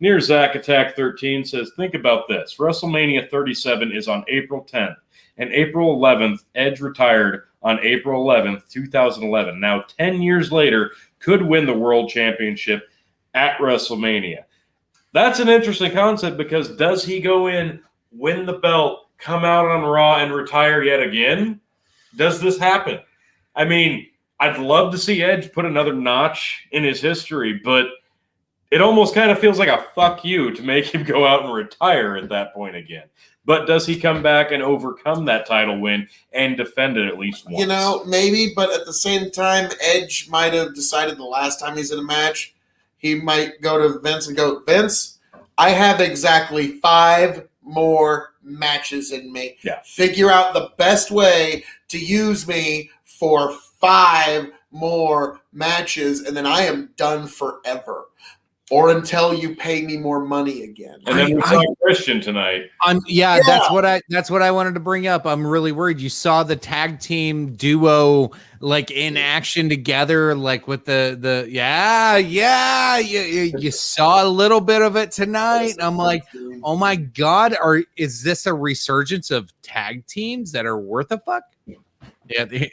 Near Zach Attack 13 says, think about this. WrestleMania 37 is on April 10th. And April 11th, Edge retired on April 11th, 2011. Now, 10 years later, could win the World Championship at WrestleMania. That's an interesting concept because does he go in, win the belt, come out on Raw, and retire yet again? Does this happen? I mean, I'd love to see Edge put another notch in his history, but it almost kind of feels like a fuck you to make him go out and retire at that point again. But does he come back and overcome that title win and defend it at least once? You know, maybe, but at the same time, Edge might have decided the last time he's in a match, he might go to Vince and go, Vince, I have exactly 5 more matches in me. Yeah. Figure out the best way to use me for 5 more matches, and then I am done forever. Or until you pay me more money again. And then we saw Christian tonight. Yeah, that's what I wanted to bring up. I'm really worried. You saw the tag team duo like in action together, like with the you saw a little bit of it tonight. I'm like, oh my god, is this a resurgence of tag teams that are worth a fuck? Yeah.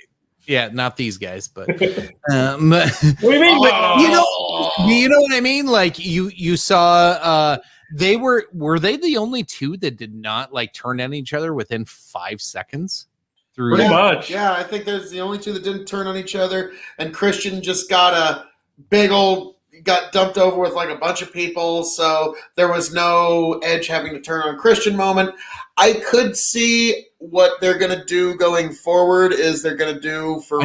Yeah, not these guys, but what do you mean? But you know what I mean? Like you saw were they the only 2 that did not like turn on each other within 5 seconds? Pretty much. Yeah, I think there's the only 2 that didn't turn on each other, and Christian just got got dumped over with like a bunch of people, so there was no Edge having to turn on Christian moment. I could see what they're going to do going forward is they're going to do for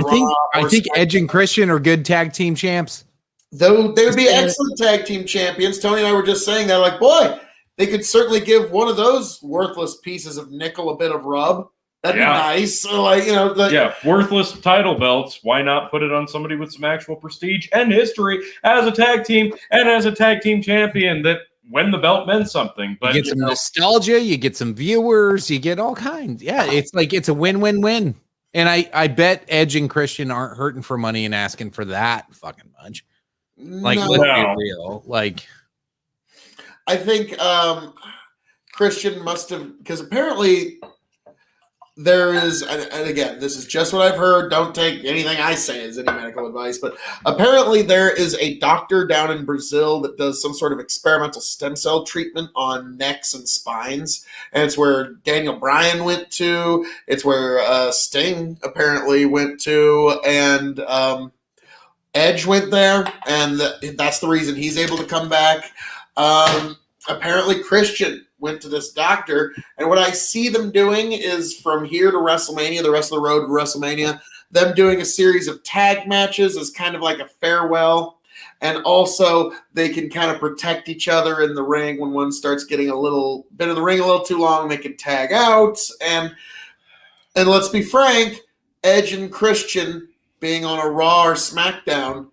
I think Edge and Christian are good tag team champs. Though they would be excellent tag team champions. Tony and I were just saying that, like, boy, they could certainly give one of those worthless pieces of nickel a bit of rub. That'd be nice. So, like, you know, worthless title belts. Why not put it on somebody with some actual prestige and history as a tag team and as a tag team champion that when the belt meant something? But you get some nostalgia, you get some viewers, you get all kinds. Yeah, it's like it's a win-win-win. And I bet Edge and Christian aren't hurting for money and asking for that fucking much. Like, let's be real. Like, I think Christian must have, because apparently there is, and again, this is just what I've heard. Don't take anything I say as any medical advice, but apparently there is a doctor down in Brazil that does some sort of experimental stem cell treatment on necks and spines, and it's where Daniel Bryan went to. It's where Sting apparently went to, and Edge went there, and that's the reason he's able to come back. Apparently Christian went to this doctor, and what I see them doing is from here to WrestleMania, the rest of the road to WrestleMania, them doing a series of tag matches as kind of like a farewell, and also they can kind of protect each other in the ring when one starts getting a little bit in the ring a little too long, they can tag out, and let's be frank, Edge and Christian being on a Raw or SmackDown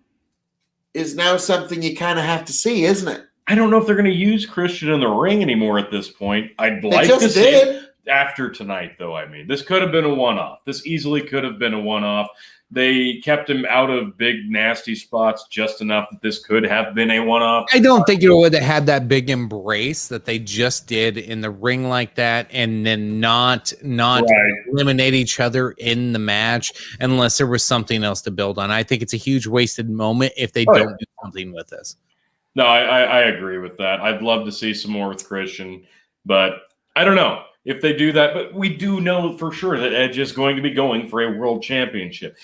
is now something you kind of have to see, isn't it? I don't know if they're going to use Christian in the ring anymore at this point. I'd like to see it after tonight, though. I mean, this could have been a one-off. This easily could have been a one-off. They kept him out of big, nasty spots just enough that this could have been a one-off. I don't think it would have had that big embrace that they just did in the ring like that, and then not eliminate each other in the match unless there was something else to build on. I think it's a huge wasted moment if they don't do something with this. No, I agree with that. I'd love to see some more with Christian, but I don't know if they do that. But we do know for sure that Edge is going to be going for a world championship.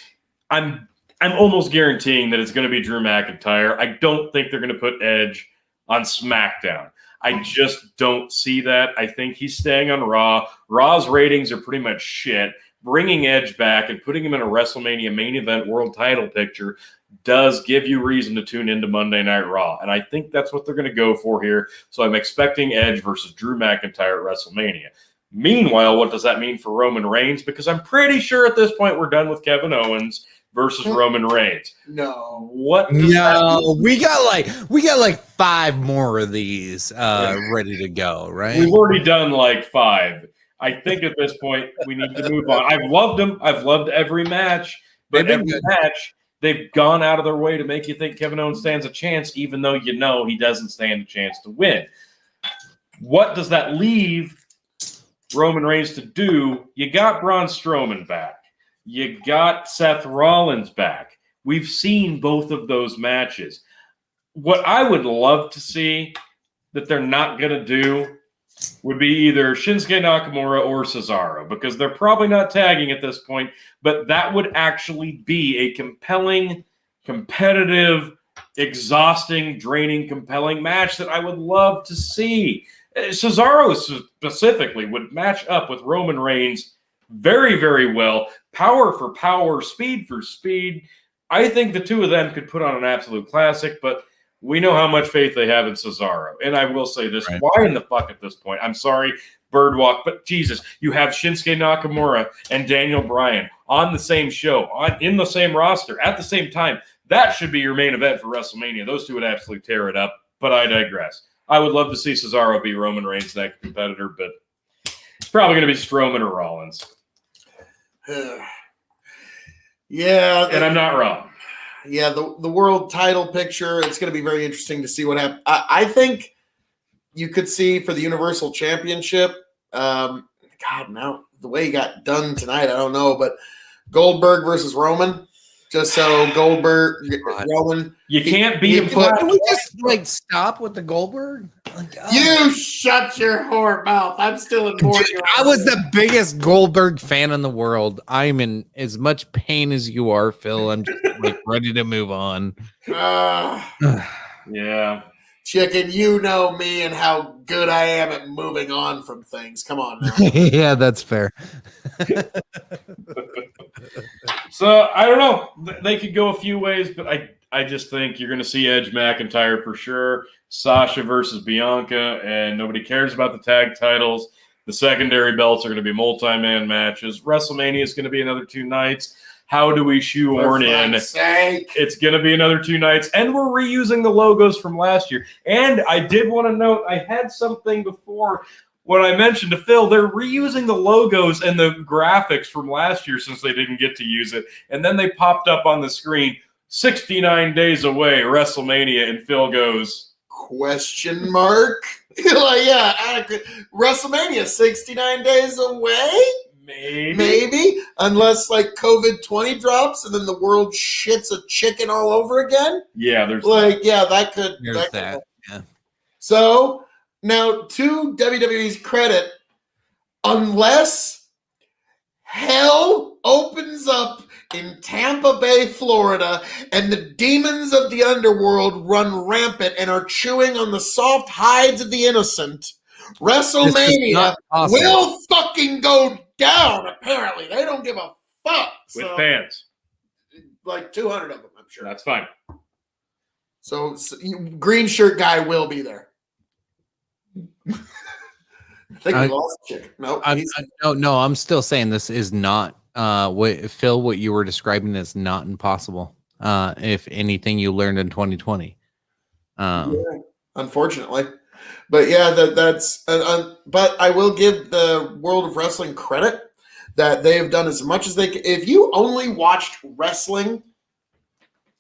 I'm almost guaranteeing that it's going to be Drew McIntyre. I don't think they're going to put Edge on SmackDown. I just don't see that. I think he's staying on Raw. Raw's ratings are pretty much shit. Bringing Edge back and putting him in a WrestleMania main event world title picture does give you reason to tune into Monday Night Raw. And I think that's what they're going to go for here. So I'm expecting Edge versus Drew McIntyre at WrestleMania. Meanwhile, what does that mean for Roman Reigns? Because I'm pretty sure at this point we're done with Kevin Owens versus Roman Reigns. No. What does that mean? we got like 5 more of these ready to go, right? We've already done like 5. I think at this point we need to move on. I've loved them. I've loved every match, but every match they've gone out of their way to make you think Kevin Owens stands a chance, even though you know he doesn't stand a chance to win. What does that leave Roman Reigns to do? You got Braun Strowman back. You got Seth Rollins back. We've seen both of those matches. What I would love to see that they're not going to do would be either Shinsuke Nakamura or Cesaro, because they're probably not tagging at this point, but that would actually be a compelling, competitive exhausting, draining, compelling match that I would love to see. Cesaro specifically would match up with Roman Reigns very, very well. Power for power, speed for speed. I think the two of them could put on an absolute classic, but we know how much faith they have in Cesaro. And I will say this, Right. why in the fuck at this point? I'm sorry, Birdwalk, but Jesus, you have Shinsuke Nakamura and Daniel Bryan on the same show, in the same roster, at the same time. That should be your main event for WrestleMania. Those two would absolutely tear it up, but I digress. I would love to see Cesaro be Roman Reigns' next competitor, but it's probably going to be Strowman or Rollins. Yeah. And I'm not wrong. Yeah, the world title picture, it's going to be very interesting to see what happens. I think you could see for the Universal Championship, God, now the way he got done tonight, I don't know, but Goldberg versus Roman, just so Goldberg, Roman. You can't beat him. Can we just stop with the Goldberg? You shut your whore mouth. I'm still in more. I was the biggest Goldberg fan in the world. I'm in as much pain as you are, Phil. I'm just ready to move on. Yeah. Chicken, you know me and how good I am at moving on from things. Come on now. Yeah, that's fair. So, I don't know. They could go a few ways, but I just think you're going to see Edge McIntyre for sure. Sasha versus Bianca, and nobody cares about the tag titles. The secondary belts are going to be multi-man matches. WrestleMania is going to be another 2 nights. How do we shoehorn in? It's going to be another 2 nights, and we're reusing the logos from last year. And I did want to note, I had something before when I mentioned to Phil, they're reusing the logos and the graphics from last year since they didn't get to use it. And then they popped up on the screen, 69 days away, WrestleMania, and Phil goes, question mark? Yeah, adequate. WrestleMania 69 days away? Maybe. Unless COVID-20 drops and then the world shits a chicken all over again. Yeah, there's that could. There's that. Yeah. So now, to WWE's credit, unless hell opens up in Tampa Bay, Florida, and the demons of the underworld run rampant and are chewing on the soft hides of the innocent, WrestleMania will fucking go down, apparently. They don't give a fuck. With fans. 200 of them, I'm sure. That's fine. So green shirt guy will be there. I think we lost chicken. No, I'm still saying this is not what you were describing is not impossible. If anything you learned in 2020. Unfortunately. But yeah, that's but I will give the World of Wrestling credit that they have done as much as they can. If you only watched wrestling,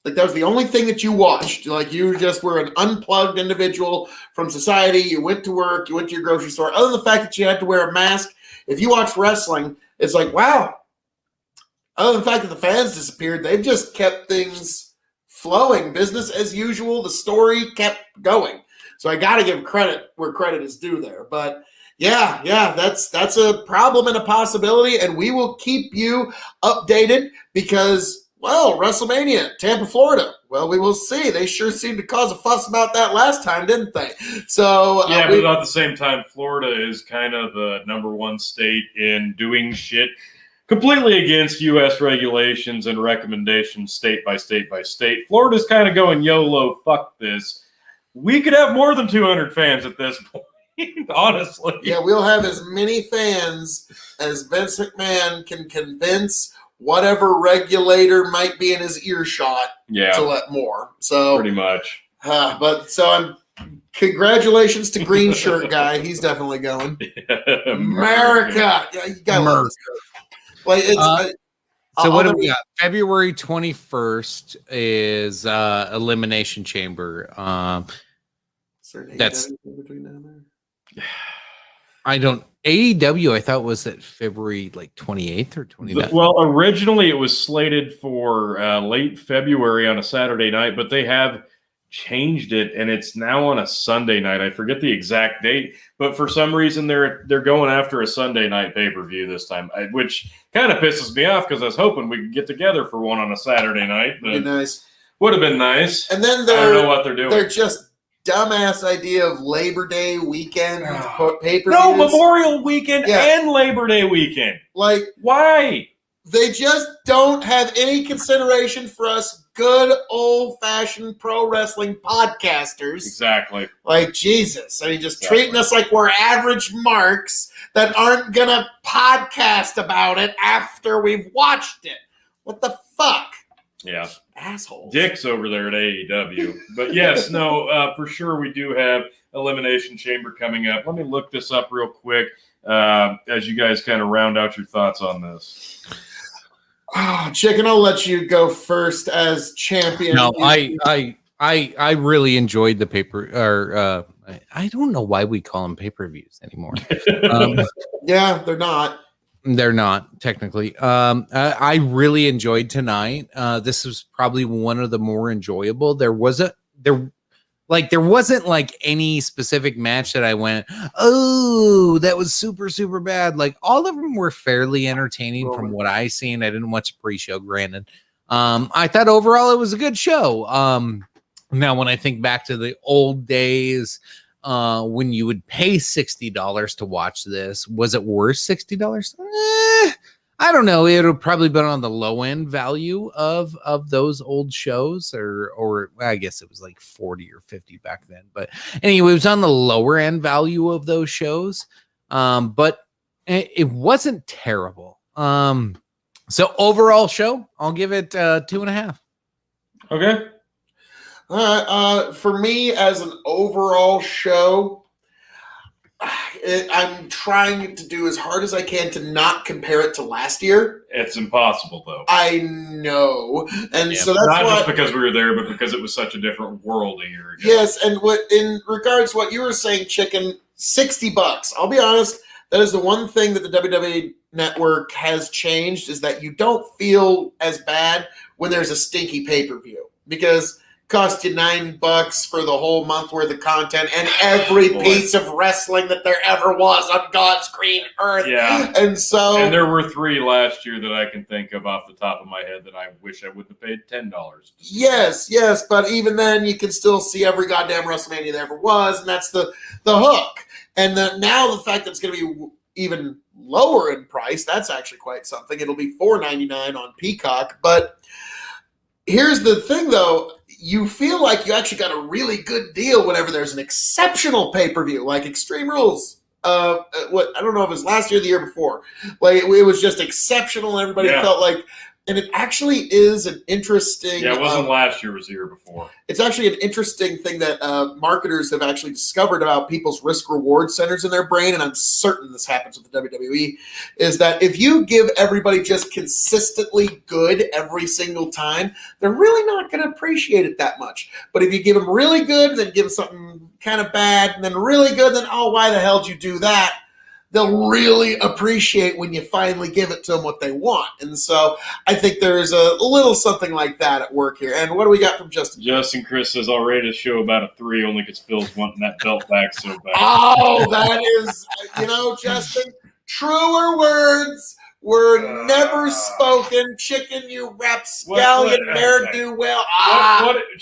that was the only thing that you watched, you just were an unplugged individual from society, you went to work, you went to your grocery store, other than the fact that you had to wear a mask, if you watch wrestling, it's wow. Other than the fact that the fans disappeared, they've just kept things flowing, business as usual, the story kept going. So I got to give credit where credit is due there. But yeah, that's a problem and a possibility, and we will keep you updated because, WrestleMania, Tampa, Florida. Well, we will see. They sure seemed to cause a fuss about that last time, didn't they? So yeah, but at the same time, Florida is kind of the number one state in doing shit completely against U.S. regulations and recommendations state by state by state. Florida's kind of going YOLO, fuck this. We could have more than 200 fans at this point, honestly. Yeah, we'll have as many fans as Vince McMahon can convince whatever regulator might be in his earshot to let more. So pretty much. Congratulations to Green Shirt Guy. He's definitely going. America. Yeah, you got America. So what do we got? February 21st is Elimination Chamber. That's I don't AEW. I thought was at February 28th or 29th. Well, originally it was slated for late February on a Saturday night, but they have changed it and it's now on a Sunday night. I forget the exact date, but for some reason they're going after a Sunday night pay-per-view this time, which kind of pisses me off because I was hoping we could get together for one on a Saturday night. But nice. Would have been nice. And then I don't know what they're doing. They're just dumbass idea of Labor Day weekend pay-per-views. No, Memorial Weekend and Labor Day weekend. Like, why? They just don't have any consideration for us good old-fashioned pro wrestling podcasters. Exactly. Like, Jesus. I mean, just treating us like we're average marks that aren't going to podcast about it after we've watched it. What the fuck? Yeah. Assholes. Dicks over there at AEW. But yes, no, for sure we do have Elimination Chamber coming up. Let me look this up real quick as you guys kind of round out your thoughts on this. Oh, Chicken, I'll let you go first as champion. No, I really enjoyed the I don't know why we call them pay-per-views anymore. Yeah, they're not. They're not technically. I really enjoyed tonight. This was probably one of the more enjoyable. There wasn't like any specific match that I went, oh, that was super, super bad. Like all of them were fairly entertaining from what I seen. I didn't watch the pre-show, granted. I thought overall it was a good show. Now, when I think back to the old days, when you would pay $60 to watch this, was it worth $60? I don't know. It would probably been on the low end value of those old shows, or I guess it was like 40 or 50 back then. But anyway, it was on the lower end value of those shows. But it wasn't terrible. So overall show, I'll give it 2.5. Okay. For me, as an overall show, I'm trying to do as hard as I can to not compare it to last year. It's impossible, though. I know, and so that's not why, just because we were there, but because it was such a different world a year ago. Yes, and what in regards to what you were saying, Chicken, $60. I'll be honest, that is the one thing that the WWE Network has changed, is that you don't feel as bad when there's a stinky pay-per-view, because cost you $9 for the whole month worth of content and every piece of wrestling that there ever was on God's green earth. Yeah. And there were 3 last year that I can think of off the top of my head that I wish I would have paid $10. Yes, but even then you can still see every goddamn WrestleMania there ever was, and that's the hook. And now the fact that it's going to be even lower in price, that's actually quite something. It'll be $4.99 on Peacock, but here's the thing, though. You feel like you actually got a really good deal whenever there's an exceptional pay-per-view, like Extreme Rules. I don't know if it was last year or the year before. Like it was just exceptional, and everybody felt like. And it actually is an interesting. Yeah, it wasn't last year; it was the year before. It's actually an interesting thing that marketers have actually discovered about people's risk-reward centers in their brain, and I'm certain this happens with the WWE, is that if you give everybody just consistently good every single time, they're really not going to appreciate it that much. But if you give them really good, then give them something kind of bad, and then really good, then, oh, why the hell did you do that? They'll really appreciate when you finally give it to them what they want. And so I think there's a little something like that at work here. And what do we got from Justin? Justin Chris says, I'll rate a show about a 3 only because Phil's wanting that belt back so bad. Oh, that is, Justin, truer words were never spoken. Chicken, you rapscallion, ne'er-do-well.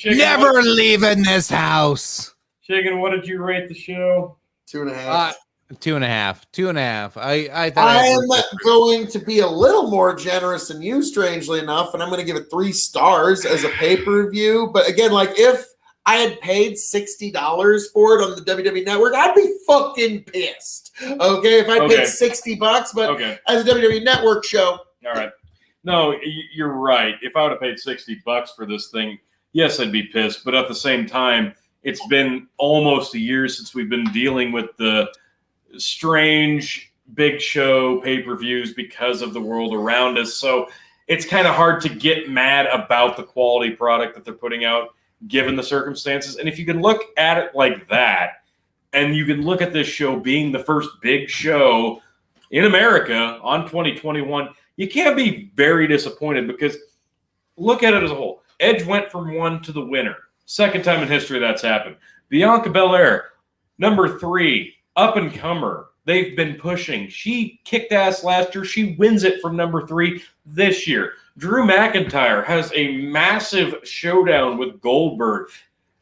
Never leaving this house. Chicken, what did you rate the show? 2.5. 2.5. I thought I am going to be a little more generous than you, strangely enough, and I'm going to give it 3 stars as a pay-per-view. But again, like if I had paid $60 for it on the WWE Network, I'd be fucking pissed. Okay, if I paid $60, but as a WWE Network show. All right. No, you're right. If I would have paid $60 for this thing, yes, I'd be pissed. But at the same time, it's been almost a year since we've been dealing with the strange big show pay-per-views because of the world around us. So it's kind of hard to get mad about the quality product that they're putting out given the circumstances. And if you can look at it like that, and you can look at this show being the first big show in America on 2021, you can't be very disappointed because look at it as a whole. Edge went from 1 to the winner. Second time in history that's happened. Bianca Belair, number 3. Up-and-comer. They've been pushing. She kicked ass last year. She wins it from number 3 this year. Drew McIntyre has a massive showdown with Goldberg,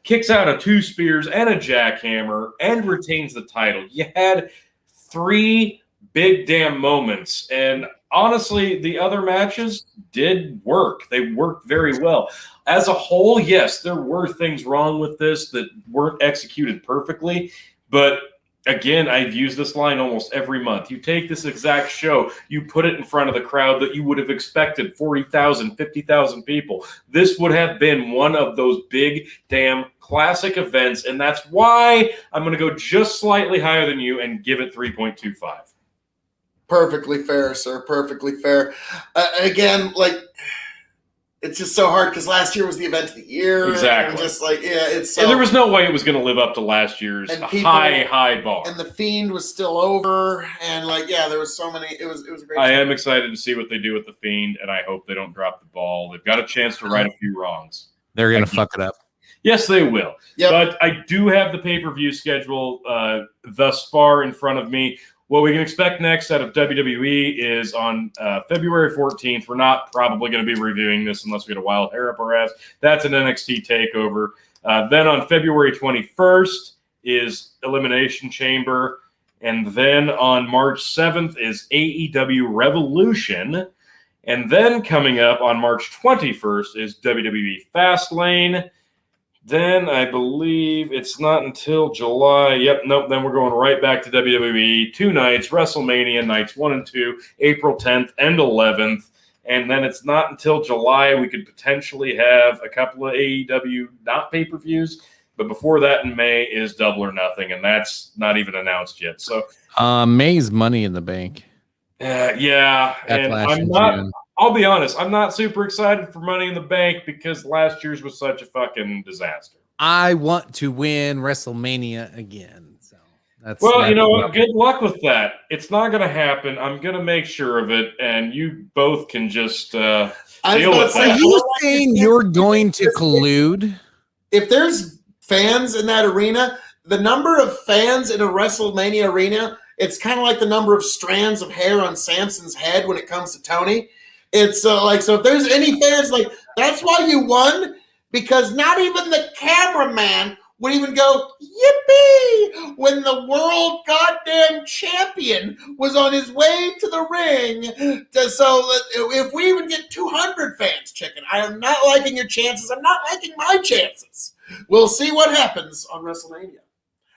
kicks out a 2 spears and a jackhammer, and retains the title. You had 3 big damn moments, and honestly, the other matches did work. They worked very well. As a whole, yes, there were things wrong with this that weren't executed perfectly, but again, I've used this line almost every month. You take this exact show, you put it in front of the crowd that you would have expected, 40,000, 50,000 people. This would have been one of those big damn classic events, and that's why I'm going to go just slightly higher than you and give it 3.25. Perfectly fair, sir. Perfectly fair. Again, like, it's just so hard because last year was the event of the year. Exactly. And just like, yeah, it's so, and there was no way it was going to live up to last year's high bar. And the Fiend was still over, and like, yeah, there was so many. It was a great. I am excited to see what they do with the Fiend, and I hope they don't drop the ball. They've got a chance to right a few wrongs. They're going to fuck it up. Yes, they will. Yep. But I do have the pay-per-view schedule thus far in front of me. What we can expect next out of WWE is on February 14th. We're not probably going to be reviewing this unless we get a wild hair up our ass. That's an NXT takeover. Then on February 21st is Elimination Chamber. And then on March 7th is AEW Revolution. And then coming up on March 21st is WWE Fastlane. Then I believe it's not until July. Yep, nope. Then we're going right back to WWE. 2 nights, WrestleMania nights 1 and 2, April 10th and 11th. And then it's not until July we could potentially have a couple of AEW not pay-per-views. But before that in May is Double or Nothing, and that's not even announced yet. So May's Money in the Bank. Yeah, and I'm not. June. I'll be honest, I'm not super excited for Money in the Bank because last year's was such a fucking disaster. I want to win WrestleMania again. So that's you know what? Good luck with that. It's not going to happen. I'm going to make sure of it, and you both can just deal with that. Are you saying you're going to collude? If there's fans in that arena, the number of fans in a WrestleMania arena, it's kind of like the number of strands of hair on Samson's head when it comes to Tony. It's so if there's any fans, like, that's why you won, because not even the cameraman would even go, yippee, when the world goddamn champion was on his way to the ring. So if we even get 200 fans, Chicken, I am not liking your chances. I'm not liking my chances. We'll see what happens on WrestleMania.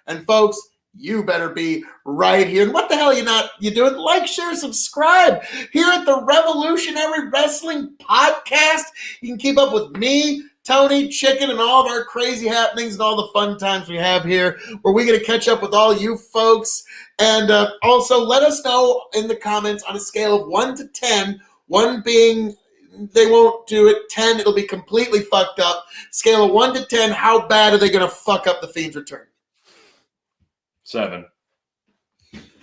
And folks, you better be right here. And what the hell you doing? Like, share, subscribe here at the Revolutionary Wrestling Podcast. You can keep up with me, Tony, Chicken, and all of our crazy happenings and all the fun times we have here, where we get to catch up with all you folks. And also let us know in the comments on a scale of 1 to 10, 1 being they won't do it, 10 it'll be completely fucked up. Scale of 1 to 10, how bad are they going to fuck up the Fiend's return? 7.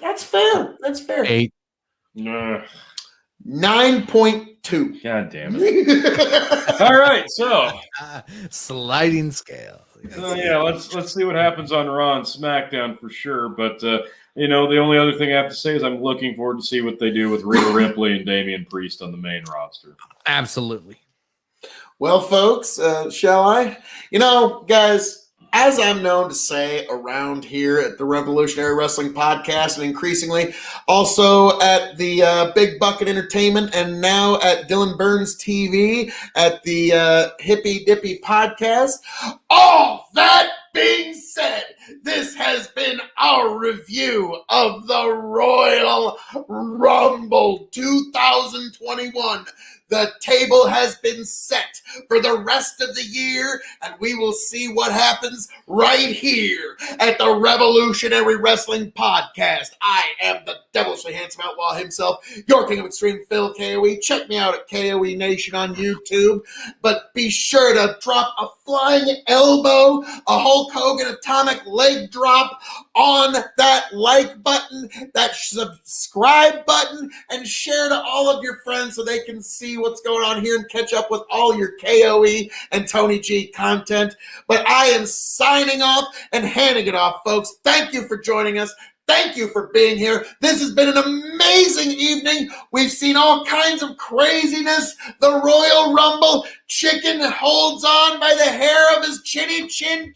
That's fair. 8. 9.2. God damn it. All right, so sliding scale. Let's see what happens on Raw and SmackDown for sure. But the only other thing I have to say is I'm looking forward to see what they do with Rhea Ripley and Damian Priest on the main roster. Absolutely. Well, folks, shall I? Guys, as I'm known to say around here at the Revolutionary Wrestling Podcast, and increasingly also at the Big Bucket Entertainment, and now at Dylan Burns TV at the Hippy Dippy Podcast. All that being said, this has been our review of the Royal Rumble 2021. The table has been set for the rest of the year, and we will see what happens right here at the Revolutionary Wrestling Podcast. I am the devilishly handsome outlaw himself, your King of Extreme, Phil KOE. Check me out at KOE Nation on YouTube, but be sure to drop a flying elbow, a Hulk Hogan atomic leg drop on that like button, that subscribe button, and share to all of your friends so they can see what's going on here and catch up with all your KOE and Tony G content. But I am signing off and handing it off, folks. Thank you for joining us. Thank you for being here. This has been an amazing evening. We've seen all kinds of craziness. The Royal Rumble. Chicken holds on by the hair of his chinny chin.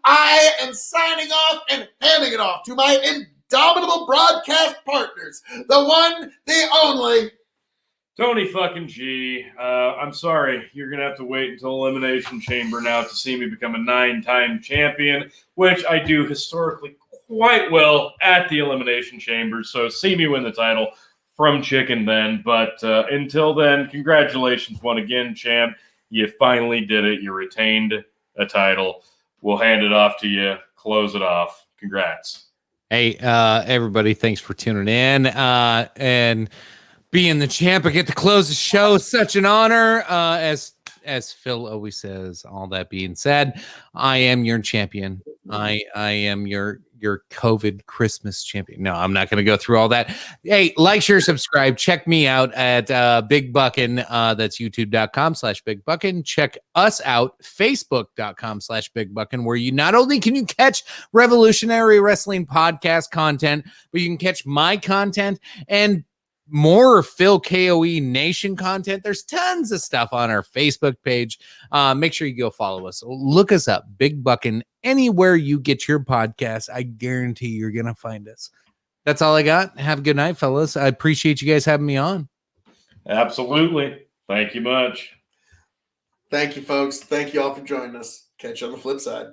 I am signing off and handing it off to my indomitable broadcast partners. The one, the only, Tony fucking G. I'm sorry. You're going to have to wait until Elimination Chamber now to see me become a 9-time champion, which I do historically quite well at the Elimination Chamber. So see me win the title from Chicken then. But until then, congratulations once again, champ. You finally did it. You retained a title. We'll hand it off to you. Close it off. Congrats. Hey, everybody, thanks for tuning in. And being the champ, I get to close the show. Such an honor. As Phil always says, all that being said, I am your champion. I am your COVID Christmas champion. No, I'm not going to go through all that. Hey, like, share, subscribe. Check me out at Big Buckin. That's youtube.com/Big Buckin. Check us out, facebook.com/Big Buckin, where you not only can you catch Revolutionary Wrestling podcast content, but you can catch my content and more Phil KOE Nation content. There's tons of stuff on our Facebook page. Make sure you go follow us. Look us up, Big Buckin, anywhere you get your podcasts. I guarantee you're going to find us. That's all I got. Have a good night, fellas. I appreciate you guys having me on. Absolutely. Thank you much. Thank you, folks. Thank you all for joining us. Catch you on the flip side.